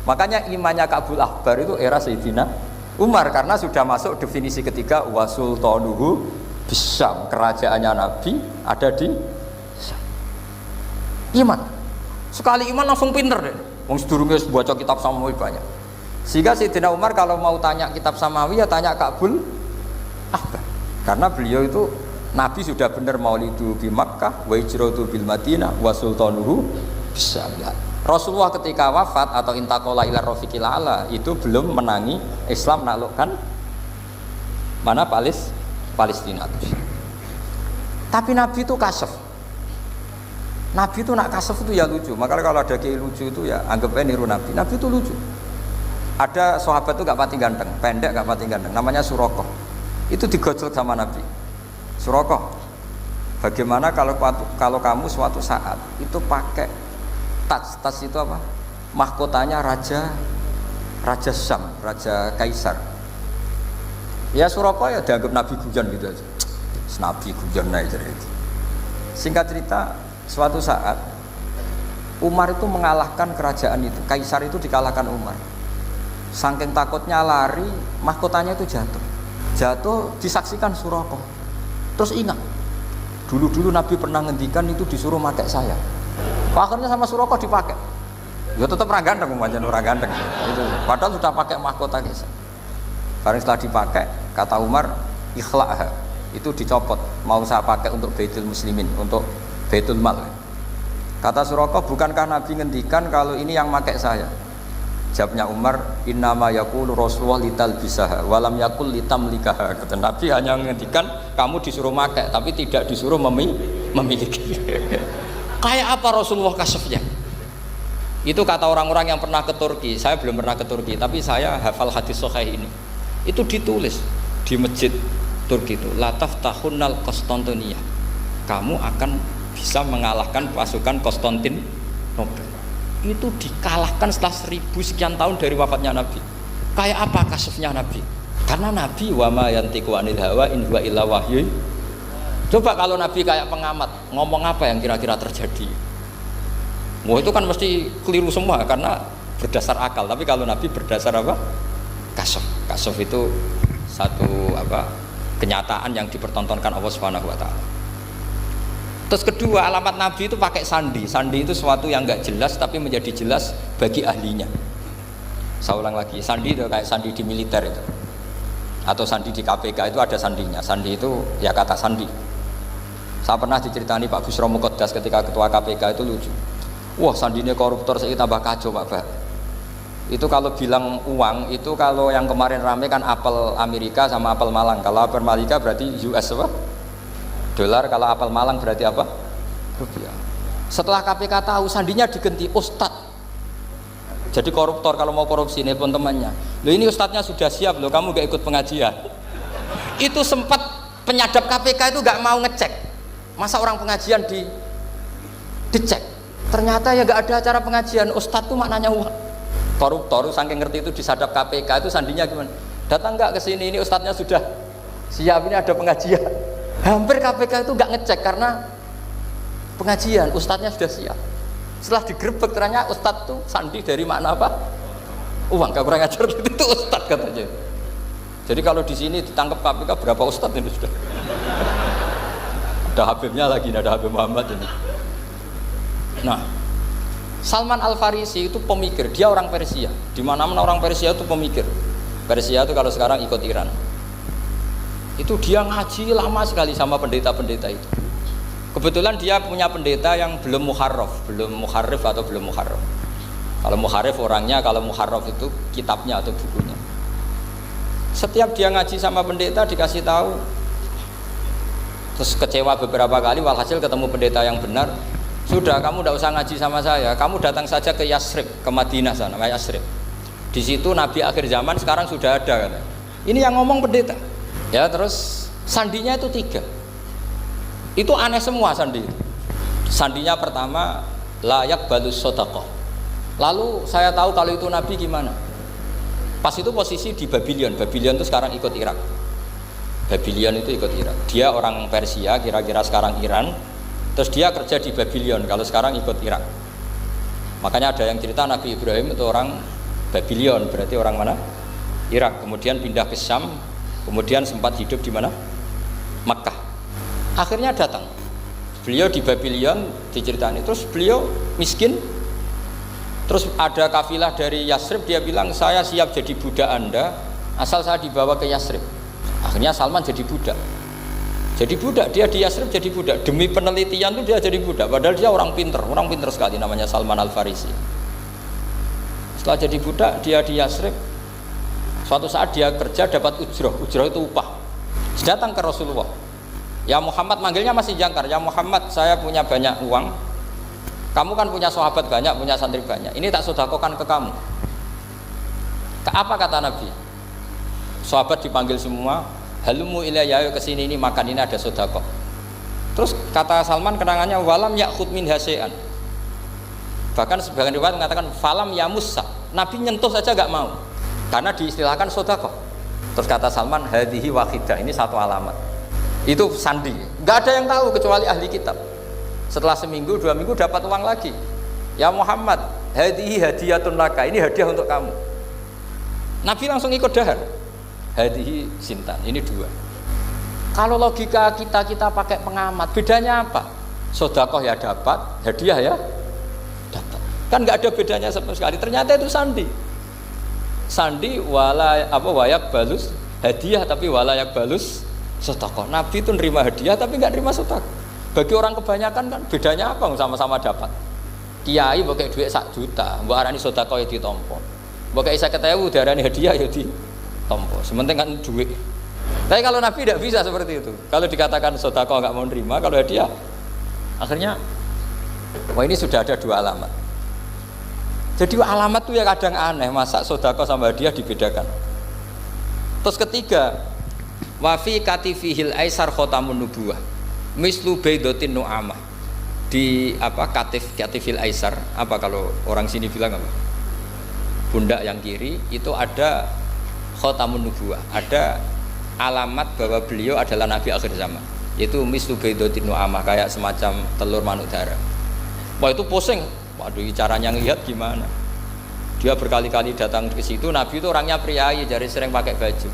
Makanya imannya Kabil Akbar itu era Sayyidina Umar, karena sudah masuk definisi ketiga wa sultanuhu bisyam, kerajaannya Nabi ada di Syam. Iman. Sekali iman langsung pinter deh. Wong sedurunge baca kitab Samawi banyak. Sehingga Sayyidina Umar kalau mau tanya kitab Samawi ya tanya Kabil Akbar. Karena beliau itu Nabi sudah benar maulidu bi Makkah wa hijratu bil Madinah wa sultanuhu bisyam. Rasulullah ketika wafat atau intaqala ila rafiqil ala itu belum menangi Islam menaklukkan mana Palestina. Tapi Nabi itu kasef. Nabi itu nak kasef itu ya lucu. Makanya kalau ada kiai lucu itu ya anggapnya niru Nabi. Nabi itu lucu. Ada sahabat itu gak pati ganteng, pendek gak pati ganteng, namanya Surakoh. Itu digojlok sama Nabi. Surakoh, bagaimana kalau kamu suatu saat itu pakai tas itu apa? Mahkotanya Raja Syam, Raja Kaisar. Ya Surakoh ya dianggap Nabi guyon gitu aja. Nabi guyon aja itu. Singkat cerita, suatu saat Umar itu mengalahkan kerajaan itu, Kaisar itu dikalahkan Umar. Saking takutnya lari, mahkotanya itu jatuh disaksikan Surakoh. Terus ingat, dulu Nabi pernah ngendikan itu disuruh pakai saya. Akhirnya sama Surakoh dipakai. Ya tetap orang ganteng, orang ganteng. Itu. Padahal sudah pakai mahkota Kaisar. Barang setelah dipakai, kata Umar, ikhla'ha, itu dicopot. Mau saya pakai untuk Baitul Muslimin, untuk Baitul Mal. Kata Surakoh, bukankah Nabi ngendikan kalau ini yang pakai saya? Jawabnya Umar, innama yaqulu Rasulullah litalbisaha walam yaqul litamlikaha. Kata Nabi hanya menghentikan kamu disuruh pakai tapi tidak disuruh memiliki. Kayak apa Rasulullah kasafnya? Itu kata orang-orang yang pernah ke Turki. Saya belum pernah ke Turki, tapi saya hafal hadis sahih ini. Itu ditulis di masjid Turki itu, la taftahunnal Konstantinia. Kamu akan bisa mengalahkan pasukan Konstantinopel. Itu dikalahkan setelah 1000 sekian tahun dari wafatnya Nabi. Kayak apa kasusnya Nabi? Karena Nabi wa ma yantiqu anil hawa in huwa illa wahyu. Coba kalau Nabi kayak pengamat, ngomong apa yang kira-kira terjadi? Wah itu kan mesti keliru semua karena berdasar akal. Tapi kalau Nabi berdasar apa? Kasuf itu satu apa? Kenyataan yang dipertontonkan Allah Subhanahu wa taala. Terus kedua, alamat Nabi itu pakai sandi. Sandi itu sesuatu yang enggak jelas tapi menjadi jelas bagi ahlinya. Saya ulang lagi, sandi itu kayak sandi di militer itu. Atau sandi di KPK itu ada sandinya. Sandi itu ya kata sandi. Saya pernah diceritani Pak Busro Muqaddas ketika ketua KPK itu lucu. Wah, sandinya koruptor saya tambah kacau Pak Bah. Itu kalau bilang uang itu kalau yang kemarin rame kan apel Amerika sama apel Malang. Kalau apel Amerika berarti US apa? Dolar, kalau apel Malang berarti apa? Rupiah. Setelah KPK tahu sandinya diganti Ustadz. Jadi koruptor kalau mau korupsi ini pun temannya. Loh ini Ustadznya sudah siap loh, kamu gak ikut pengajian. Itu sempat penyadap KPK itu gak mau ngecek. Masa orang pengajian dicek? Ternyata ya gak ada acara pengajian. Ustadz itu maknanya uang. Koruptor saking ngerti itu disadap KPK itu sandinya gimana? Datang nggak ke sini, ini Ustadznya sudah siap, ini ada pengajian. Hampir KPK itu nggak ngecek karena pengajian, Ustadznya sudah siap. Setelah digerebek ternyata Ustadz tuh sandi dari makna apa? Uang, gak kurang ajar gitu, itu Ustadz katanya. Jadi kalau di sini ditangkap KPK berapa Ustadz ini sudah? Ada Habibnya lagi, ada Habib Muhammad ini. Nah, Salman Al-Farisi itu pemikir, dia orang Persia. Di mana-mana orang Persia itu pemikir. Persia itu kalau sekarang ikut Iran. Itu dia ngaji lama sekali sama pendeta-pendeta itu. Kebetulan dia punya pendeta yang belum muharrif atau belum muharraf. Kalau muharrif orangnya, kalau muharraf itu kitabnya atau bukunya. Setiap dia ngaji sama pendeta dikasih tahu, terus kecewa beberapa kali, walhasil ketemu pendeta yang benar. Sudah, kamu tidak usah ngaji sama saya, kamu datang saja ke Yasrib, ke Madinah sana, Yasrib. Di situ Nabi akhir zaman sekarang sudah ada. Kata. Ini yang ngomong pendeta. Ya terus sandinya itu 3. Itu aneh semua sandi. Sandinya pertama layak balus sodaqah. Lalu saya tahu kalau itu Nabi gimana. Pas itu posisi di Babylon. Babylon itu sekarang ikut Irak. Babylon itu ikut Irak. Dia orang Persia, kira-kira sekarang Iran. Terus dia kerja di Babylon. Kalau sekarang ikut Irak. Makanya ada yang cerita Nabi Ibrahim itu orang Babylon, berarti orang mana? Irak. Kemudian pindah ke Syam. Kemudian sempat hidup di mana? Makkah. Akhirnya datang. Beliau di Babylon diceritani. Terus beliau miskin. Terus ada kafilah dari Yasrib, dia bilang saya siap jadi budak Anda asal saya dibawa ke Yasrib. Akhirnya Salman jadi budak. Jadi budak, dia di Yasrib jadi budak. Demi penelitian itu dia jadi budak. Padahal dia orang pinter sekali namanya Salman Al-Farisi. Setelah jadi budak, dia di Yasrib. Suatu saat dia kerja dapat ujroh itu upah. Datang ke Rasulullah. Ya Muhammad, manggilnya masih jangkar. Ya Muhammad, saya punya banyak uang. Kamu kan punya sahabat banyak, punya santri banyak. Ini tak sedekahkan ke kamu. Apa kata Nabi? Sahabat dipanggil semua, halumu ilayya, kesini ini makan, ini ada sedekah. Terus kata Salman kenangannya, walam yakhud min hasya'an. Bahkan sebagian riwayat mengatakan falam yamussa. Nabi nyentuh saja enggak mau. Karena diistilahkan sedekah. Terus kata Salman, hadhihi wahidah, ini satu alamat. Itu sandi. Enggak ada yang tahu kecuali ahli kitab. Setelah seminggu, 2 minggu dapat uang lagi. Ya Muhammad, hadhihi hadiyatun laka, ini hadiah untuk kamu. Nabi langsung ikut dahar. Hadhihi sintan, ini 2. Kalau logika kita pakai pengamat, bedanya apa? Sedekah ya dapat, hadiah ya dapat. Kan nggak ada bedanya sama sekali. Ternyata itu sandi. Sandi wala apa wayak balus hadiah tapi walayak balus sedekah. Nabi itu nerima hadiah tapi nggak nerima sedekah. Bagi orang kebanyakan kan bedanya apa? Sama-sama dapat. Kiai pakai duit 1 juta, mbok arani sedekah ya ditampa. Mbok kayak 50.000 diarani hadiah ya ditampa. Sementing kan duit. Tapi kalau Nabi tidak bisa seperti itu. Kalau dikatakan sedekah nggak mau nerima, kalau hadiah akhirnya wah ini sudah ada 2 alamat. Jadi alamat tuh ya kadang aneh, masa sedekah sama hadiah dibedakan. Terus ketiga, wa fi katifihil aisar khatamun nubuwah. Mislu baidatin nu'amah. Di apa katifil aisar, apa kalau orang sini bilang apa? Pundak yang kiri itu ada khatamun nubuwah, ada alamat bahwa beliau adalah nabi akhir zaman, yaitu mislu baidatin nu'amah, kayak semacam telur manuk darah. Wah itu pusing, waduh caranya ngelihat gimana. Dia berkali-kali datang ke situ. Nabi itu orangnya priayi, jadi sering pakai baju.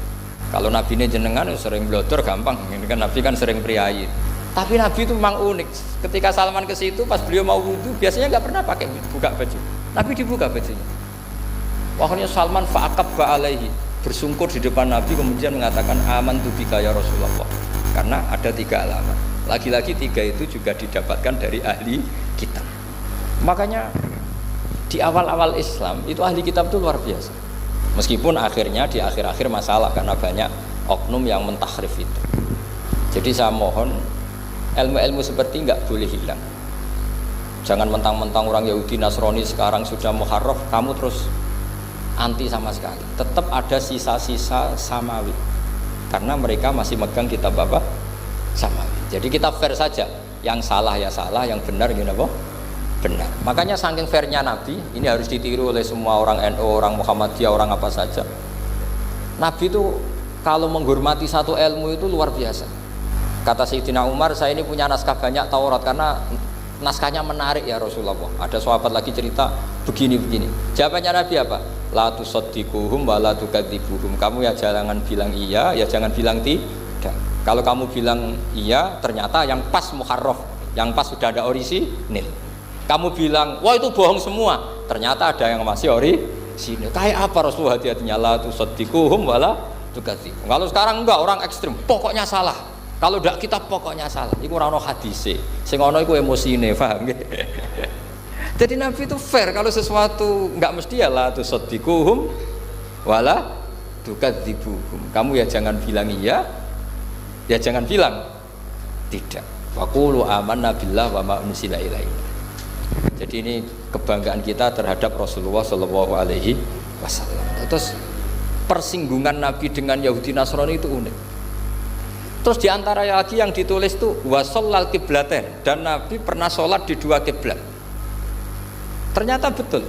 Kalau nabi ini jenengan sering blodor gampang, ini kan nabi kan sering priayi. Tapi nabi itu memang unik. Ketika Salman ke situ pas beliau mau wudu, biasanya nggak pernah pakai buka baju. Nabi dibuka bajunya. Akhirnya Salman fa'aqabba alaihi, bersungkur di depan Nabi, kemudian mengatakan aman tu bika ya Rasulullah. Karena ada 3 alamat. Lagi-lagi 3 itu juga didapatkan dari ahli kitab. Makanya di awal-awal Islam itu ahli kitab itu luar biasa. Meskipun akhirnya di akhir-akhir masalah karena banyak oknum yang mentahrif itu. Jadi saya mohon ilmu-ilmu seperti nggak boleh hilang. Jangan mentang-mentang orang Yahudi Nasrani sekarang sudah muharraf kamu terus anti sama sekali. Tetap ada sisa-sisa samawi. Karena mereka masih megang kitab apa? Samawi. Jadi kita fair saja. Yang salah ya salah, yang benar gimana apa? Benar. Makanya saking fairnya Nabi, ini harus ditiru oleh semua orang NU, orang Muhammadiyah, orang apa saja. Nabi itu kalau menghormati satu ilmu itu luar biasa. Kata Sayyidina Umar, saya ini punya naskah banyak Taurat karena naskahnya menarik ya Rasulullah. Ada sahabat lagi cerita begini-begini. Jawabannya Nabi apa? La tusaddiquhum wa la tukadzibuhum. Kamu ya jangan bilang iya, ya jangan bilang tidak. Kalau kamu bilang iya, ternyata yang pas muharraf, yang pas sudah ada orisinil. Kamu bilang, wah itu bohong semua, ternyata ada yang masih orisinil. Kayak apa Rasulullah hati-hatinya? La tusaddiquhum wa la tukadzibuhum. Kalau sekarang enggak, orang ekstrim, pokoknya salah. Kalau tidak kita pokoknya salah. Iku ora ono hadise. Sing ono iku emosine, paham nggih? Jadi Nabi itu fair, kalau sesuatu enggak mesti ya la tusaddiquhum wala tukadzibuhum. Kamu ya jangan bilang iya, ya jangan bilang tidak. Faqulu amanna billah wa ma unzila ilaina. Jadi ini kebanggaan kita terhadap Rasulullah sallallahu alaihi wasallam. Terus persinggungan Nabi dengan Yahudi Nasrani itu unik. Terus diantara lagi yang ditulis itu wasallal kiblaten, dan Nabi pernah sholat di 2 kiblat. Ternyata betul.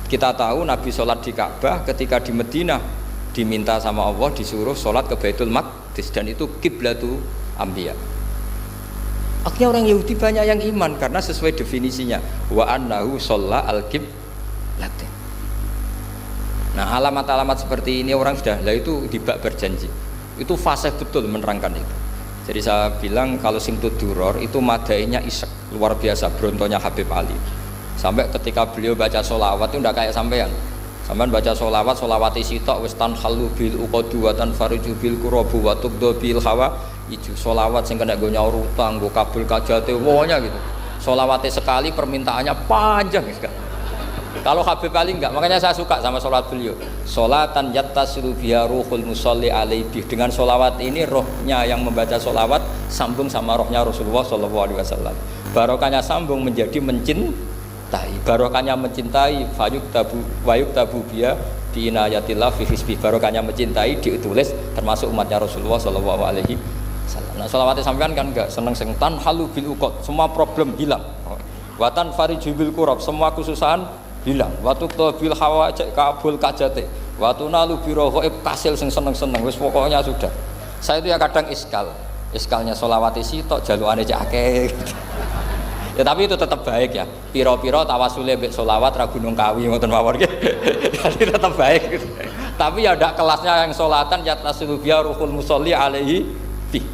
Kita tahu Nabi sholat di Ka'bah, ketika di Madinah diminta sama Allah disuruh sholat ke Baitul Maqdis, dan itu kiblatu Anbiya. Akhirnya orang Yahudi banyak yang iman karena sesuai definisinya wa annahu sholla al kiblaten. Nah alamat-alamat seperti ini orang sudah lah itu dibak berjanji. Itu fasih betul menerangkan itu. Jadi saya bilang kalau sing tuduror itu madainya isek luar biasa, brontonya Habib Ali. Sampai ketika beliau baca sholawat itu tidak kayak sampean. Sampean baca sholawat, sholawati sitok wis tanhalu bil uqadu wa tanfariju bil qurabu wa tubdu bil hawa. Itu sholawat sing kena go nyaur utang, go kabul kajate wonya gitu. Sholawatnya sekali permintaannya panjang sekali. Kalau Habib Ali enggak, makanya saya suka sama sholat beliau. Sholatan yattasilu biha ruhul musolli alaihi. Dengan sholawat ini rohnya yang membaca sholawat sambung sama rohnya Rasulullah SAW. Barokahnya sambung menjadi mencintai. Barokahnya mencintai fayuk tabu biha Binayatillah fi hisbi, barokahnya mencintai ditulis termasuk umatnya Rasulullah sallallahu alaihi wasallam. Nah, selawat sampean kan enggak seneng sing tanhalu bil uqad, semua problem hilang. Watan fariju bil kurab, semua kesusahan hilang. Watu bil hawajat kabul kajate. Watu nalu biroho kasil sing seneng-seneng. Wis pokoknya sudah. Saya itu ya kadang iskalnya selawat isi tok jalukane cek akeh. Ya tapi itu tetap baik ya. Piro-piro tawasule mbek selawat ra Gunung Kawi ngoten mawon nggih. Jadi tetap baik gitu. Tapi ya ndak kelasnya yang selatan ya taslubiya ruhul musolli alaihi fi.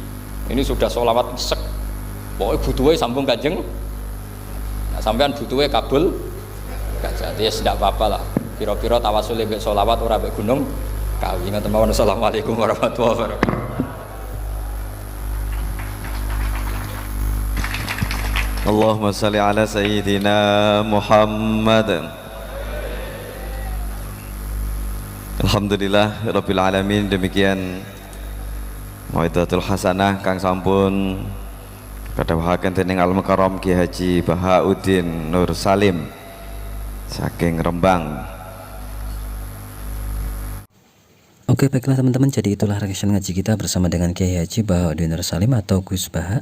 Ini sudah selawat sek. Pokoke butuhe sambung Kanjeng. Nah, sampean butuhe kabul gak jadi ya tidak apa-apa lah. Piro-piro tawasule mbek selawat ora mbek Gunung Kawi ngoten mawon. Assalamualaikum warahmatullahi wabarakatuh. Allahumma salli ala Sayyidina Muhammad. Alhamdulillah Rabbil Alamin. Demikian Mau'izatul Hasanah kang sampun kadhawuhaken dening Al-Mukarram Ki Haji Bahauddin Nur Salim saking Rembang. Oke, baiklah teman-teman, jadi itulah reaction ngaji kita bersama dengan Kiai Haji Bahauddin Nur Salim atau Gus Baha.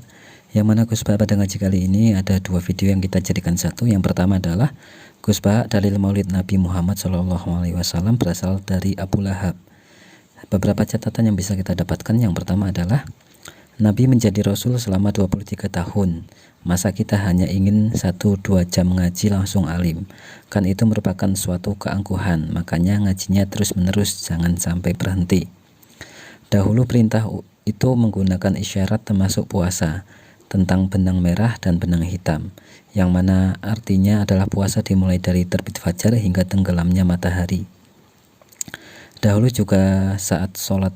Yang mana Gus Baha pada ngaji kali ini ada dua video yang kita jadikan satu. Yang pertama adalah Gus Baha dalil Maulid Nabi Muhammad SAW berasal dari Abu Lahab. Beberapa catatan yang bisa kita dapatkan. Yang pertama adalah Nabi menjadi Rasul selama 23 tahun. Masa kita hanya ingin 1-2 jam ngaji langsung alim? Kan itu merupakan suatu keangkuhan. Makanya ngajinya terus menerus, jangan sampai berhenti. Dahulu perintah itu menggunakan isyarat termasuk puasa, tentang benang merah dan benang hitam, yang mana artinya adalah puasa dimulai dari terbit fajar hingga tenggelamnya matahari. Dahulu juga saat sholat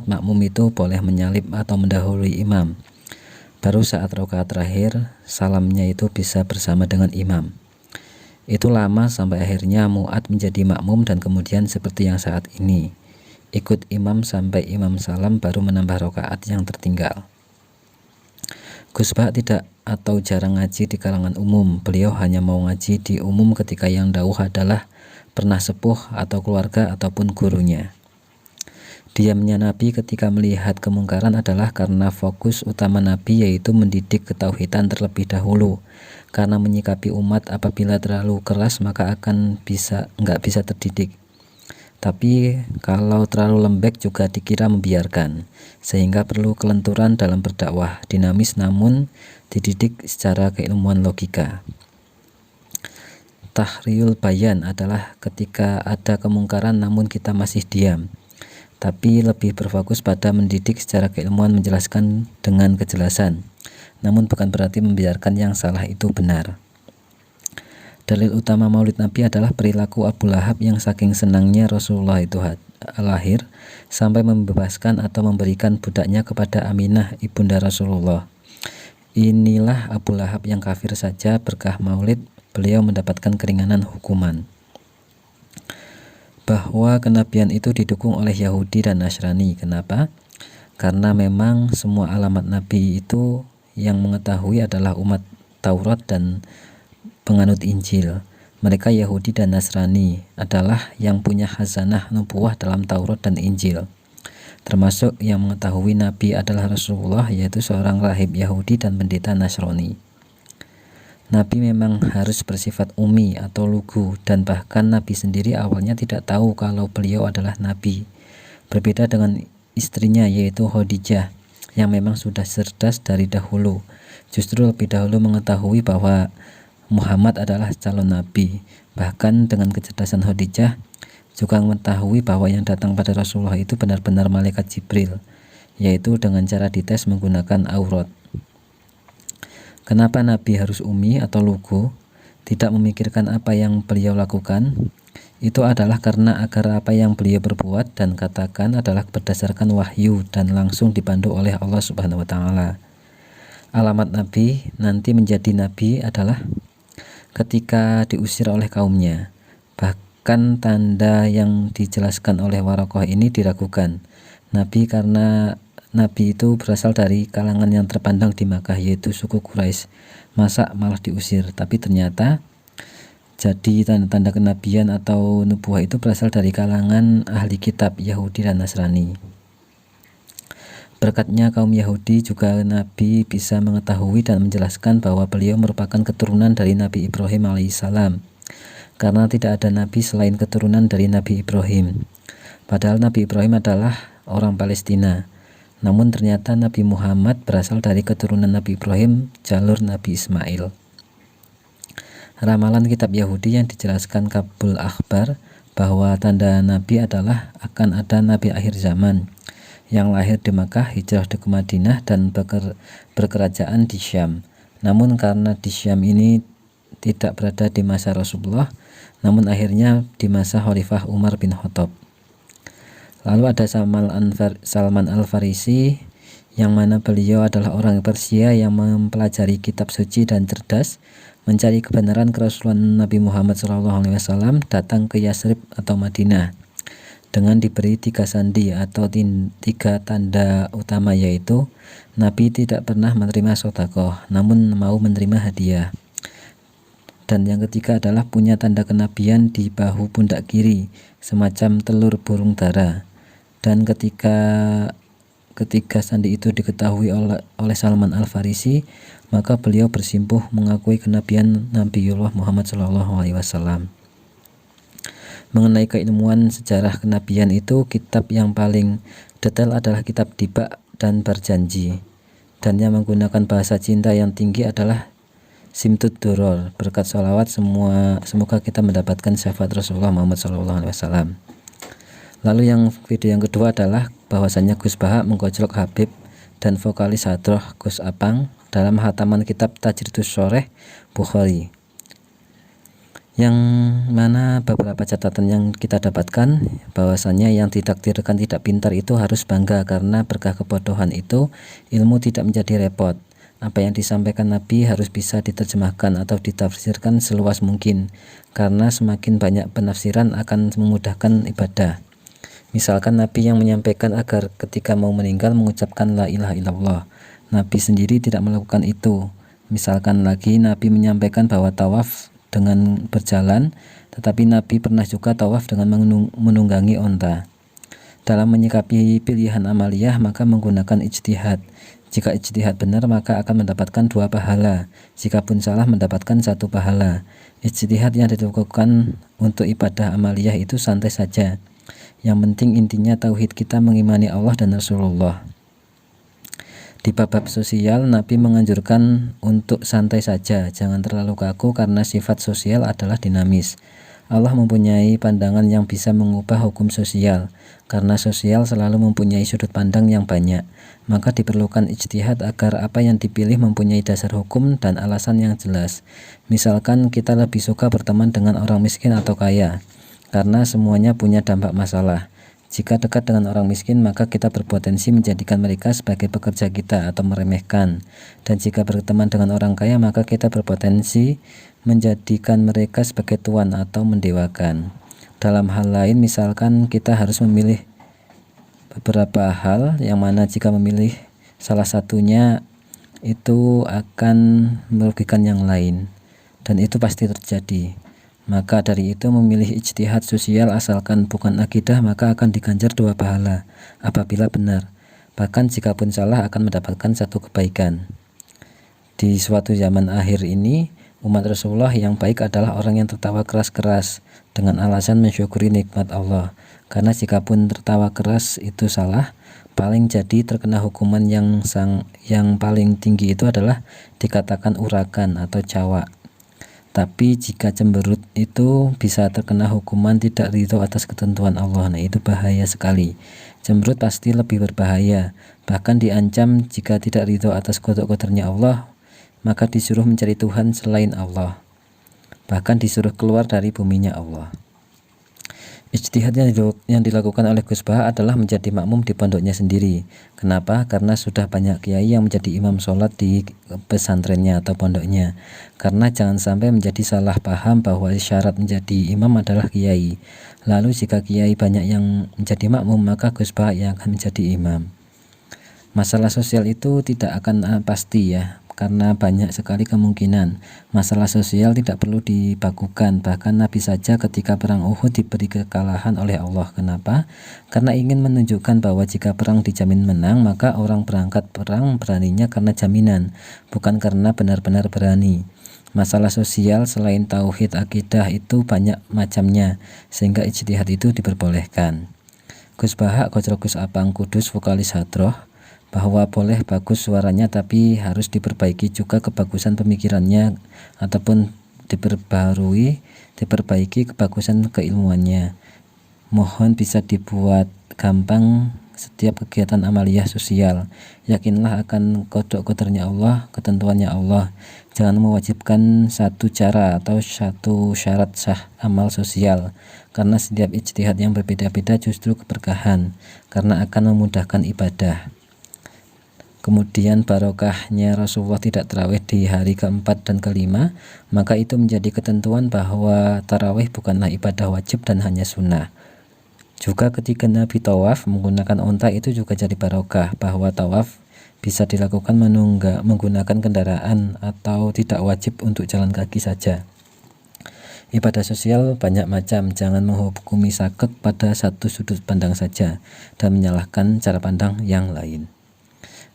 makmum itu boleh menyalip atau mendahului imam. Baru saat rakaat terakhir salamnya itu bisa bersama dengan imam. Itu lama sampai akhirnya muat menjadi makmum dan kemudian seperti yang saat ini, ikut imam sampai imam salam baru menambah rakaat yang tertinggal. Gus Baha tidak atau jarang ngaji di kalangan umum. Beliau hanya mau ngaji di umum ketika yang dawuh adalah pernah sepuh atau keluarga ataupun gurunya. Diamnya Nabi ketika melihat kemungkaran adalah karena fokus utama Nabi yaitu mendidik ketauhidan terlebih dahulu. Karena menyikapi umat apabila terlalu keras maka nggak bisa terdidik. Tapi kalau terlalu lembek juga dikira membiarkan, sehingga perlu kelenturan dalam berdakwah, dinamis namun dididik secara keilmuan logika. Tahriyul bayan adalah ketika ada kemungkaran namun kita masih diam, tapi lebih berfokus pada mendidik secara keilmuan, menjelaskan dengan kejelasan, namun bukan berarti membiarkan yang salah itu benar. Dalil utama Maulid Nabi adalah perilaku Abu Lahab yang saking senangnya Rasulullah itu lahir sampai membebaskan atau memberikan budaknya kepada Aminah ibunda Rasulullah. Inilah Abu Lahab yang kafir saja berkah Maulid beliau mendapatkan keringanan hukuman. Bahwa kenabian itu didukung oleh Yahudi dan Nasrani. Kenapa? Karena memang semua alamat Nabi itu yang mengetahui adalah umat Taurat dan penganut Injil. Mereka Yahudi dan Nasrani adalah yang punya khazanah nubuwah dalam Taurat dan Injil. Termasuk yang mengetahui Nabi adalah Rasulullah, yaitu seorang rahib Yahudi dan pendeta Nasrani. Nabi memang harus bersifat ummi atau lugu, dan bahkan Nabi sendiri awalnya tidak tahu kalau beliau adalah Nabi. Berbeda dengan istrinya yaitu Khadijah yang memang sudah cerdas dari dahulu. Justru lebih dahulu mengetahui bahwa Muhammad adalah calon nabi. Bahkan dengan kecerdasan Khadijah juga mengetahui bahwa yang datang pada Rasulullah itu benar-benar malaikat Jibril, yaitu dengan cara dites menggunakan aurat. Kenapa Nabi harus ummi atau lugu, tidak memikirkan apa yang beliau lakukan? Itu adalah karena agar apa yang beliau berbuat dan katakan adalah berdasarkan wahyu dan langsung dipandu oleh Allah Subhanahu wa taala. Alamat Nabi nanti menjadi nabi adalah ketika diusir oleh kaumnya. Bahkan tanda yang dijelaskan oleh Waraqah ini diragukan. Nabi karena Nabi itu berasal dari kalangan yang terpandang di Makkah, yaitu suku Quraisy. Masa malah diusir? Tapi ternyata Jadi tanda-tanda kenabian atau nubuah itu berasal dari kalangan ahli kitab Yahudi dan Nasrani. Berkatnya kaum Yahudi juga Nabi bisa mengetahui dan menjelaskan bahwa beliau merupakan keturunan dari Nabi Ibrahim alaihissalam, karena tidak ada nabi selain keturunan dari Nabi Ibrahim. Padahal Nabi Ibrahim adalah orang Palestina. Namun ternyata Nabi Muhammad berasal dari keturunan Nabi Ibrahim, jalur Nabi Ismail. Ramalan kitab Yahudi yang dijelaskan Kabul Akhbar bahwa tanda Nabi adalah akan ada Nabi akhir zaman yang lahir di Makkah, hijrah ke Madinah dan berkerajaan di Syam. Namun karena di Syam ini tidak berada di masa Rasulullah, namun akhirnya di masa Khalifah Umar bin Khattab. Lalu ada Salman Al-Farisi, yang mana beliau adalah orang Persia yang mempelajari kitab suci dan cerdas, mencari kebenaran kerasulan Nabi Muhammad SAW, datang ke Yasrib atau Madinah dengan diberi 3 sandi atau 3 tanda utama, yaitu Nabi tidak pernah menerima sedekah, namun mau menerima hadiah. Dan yang ketiga adalah punya tanda kenabian di bahu pundak kiri, semacam telur burung dara. Dan ketika sandi itu diketahui oleh Salman Al-Farisi, maka beliau bersimpuh mengakui kenabian Nabiullah Muhammad SAW. Mengenai keilmuan sejarah kenabian itu, kitab yang paling detail adalah kitab Diba dan Berjanji, dan yang menggunakan bahasa cinta yang tinggi adalah Simtud Duror. Berkat sholawat semoga kita mendapatkan syafaat Rasulullah Muhammad SAW. Lalu video yang kedua adalah bahwasannya Gus Baha menggojlok Habib dan vokalis Hadroh Gus Apang dalam hataman kitab Tajridus Shoreh Bukhari, yang mana beberapa catatan yang kita dapatkan bahwasannya yang ditakdirkan tidak pintar itu harus bangga, karena berkah kebodohan itu ilmu tidak menjadi repot. Apa yang disampaikan Nabi harus bisa diterjemahkan atau ditafsirkan seluas mungkin, karena semakin banyak penafsiran akan memudahkan ibadah. Misalkan Nabi yang menyampaikan agar ketika mau meninggal mengucapkan la ilaha illallah, Nabi sendiri tidak melakukan itu. Misalkan lagi Nabi menyampaikan bahwa tawaf dengan berjalan, tetapi Nabi pernah juga tawaf dengan menunggangi onta. Dalam menyikapi pilihan amaliyah maka menggunakan ijtihad. Jika ijtihad benar maka akan mendapatkan 2 pahala, jika pun salah mendapatkan 1 pahala. Ijtihad yang dilakukan untuk ibadah amaliyah itu santai saja. Yang penting intinya tauhid kita mengimani Allah dan Rasulullah. Di bab sosial, Nabi menganjurkan untuk santai saja, jangan terlalu kaku karena sifat sosial adalah dinamis. Allah mempunyai pandangan yang bisa mengubah hukum sosial, karena sosial selalu mempunyai sudut pandang yang banyak. Maka diperlukan ijtihad agar apa yang dipilih mempunyai dasar hukum dan alasan yang jelas. Misalkan kita lebih suka berteman dengan orang miskin atau kaya, karena semuanya punya dampak masalah. Jika dekat dengan orang miskin maka kita berpotensi menjadikan mereka sebagai pekerja kita atau meremehkan. Dan jika berteman dengan orang kaya maka kita berpotensi menjadikan mereka sebagai tuan atau mendewakan. Dalam hal lain misalkan kita harus memilih beberapa hal, yang mana jika memilih salah satunya itu akan merugikan yang lain, dan itu pasti terjadi. Maka dari itu memilih ijtihad sosial asalkan bukan akidah maka akan diganjar 2 pahala apabila benar. Bahkan jika pun salah akan mendapatkan 1 kebaikan. Di suatu zaman akhir ini umat Rasulullah yang baik adalah orang yang tertawa keras-keras dengan alasan mensyukuri nikmat Allah. Karena jika pun tertawa keras itu salah, paling jadi terkena hukuman yang paling tinggi itu adalah dikatakan urakan atau cawak. Tapi jika cemberut itu bisa terkena hukuman tidak ridho atas ketentuan Allah. Nah itu bahaya sekali. Cemberut pasti lebih berbahaya. Bahkan diancam jika tidak ridho atas kodok-kodoknya Allah, maka disuruh mencari Tuhan selain Allah. Bahkan disuruh keluar dari buminya Allah. Ijtihad yang dilakukan oleh Gus Baha adalah menjadi makmum di pondoknya sendiri. Kenapa? Karena sudah banyak kiai yang menjadi imam sholat di pesantrennya atau pondoknya. Karena jangan sampai menjadi salah paham bahwa syarat menjadi imam adalah kiai. Lalu jika kiai banyak yang menjadi makmum maka Gus Baha yang akan menjadi imam. Masalah sosial itu tidak akan pasti ya, karena banyak sekali kemungkinan. Masalah sosial tidak perlu dibakukan, bahkan Nabi saja ketika perang Uhud diberi kekalahan oleh Allah. Kenapa? Karena ingin menunjukkan bahwa jika perang dijamin menang, maka orang berangkat perang beraninya karena jaminan, bukan karena benar-benar berani. Masalah sosial selain tauhid akidah itu banyak macamnya, sehingga ijtihad itu diperbolehkan. Gus Baha Kodro Gus Abang Kudus vokalis Hadroh bahwa boleh bagus suaranya tapi harus diperbaiki juga kebagusan pemikirannya ataupun diperbaiki kebagusan keilmuannya. Mohon bisa dibuat gampang setiap kegiatan amaliyah sosial. Yakinlah akan kodok-kodornya Allah, ketentuannya Allah. Jangan mewajibkan satu cara atau satu syarat sah amal sosial, karena setiap ijtihad yang berbeda-beda justru keberkahan, karena akan memudahkan ibadah. Kemudian barokahnya Rasulullah tidak tarawih di hari keempat dan kelima, maka itu menjadi ketentuan bahwa tarawih bukanlah ibadah wajib dan hanya sunnah. Juga ketika Nabi tawaf menggunakan onta itu juga jadi barokah, bahwa tawaf bisa dilakukan menggunakan kendaraan atau tidak wajib untuk jalan kaki saja. Ibadah sosial banyak macam, jangan menghukumi saklek pada satu sudut pandang saja dan menyalahkan cara pandang yang lain.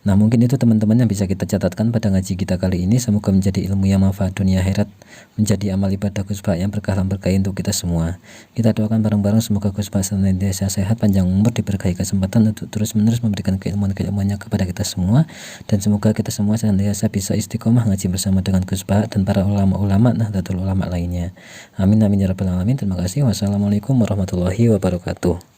Nah, mungkin itu teman-teman yang bisa kita catatkan pada ngaji kita kali ini. Semoga menjadi ilmu yang manfaat dunia akhirat, menjadi amal ibadah Gus Baha yang berkah dan berkah untuk kita semua. Kita doakan bareng-bareng semoga Gus Baha senantiasa sehat, panjang umur, diberkahi kesempatan untuk terus-menerus memberikan keilmuan-keilmuannya kepada kita semua, dan semoga kita semua senantiasa bisa istiqomah ngaji bersama dengan Gus Baha dan para ulama-ulama Nahdlatul Ulama lainnya. Amin amin ya rabbal alamin. Terima kasih. Wassalamualaikum warahmatullahi wabarakatuh.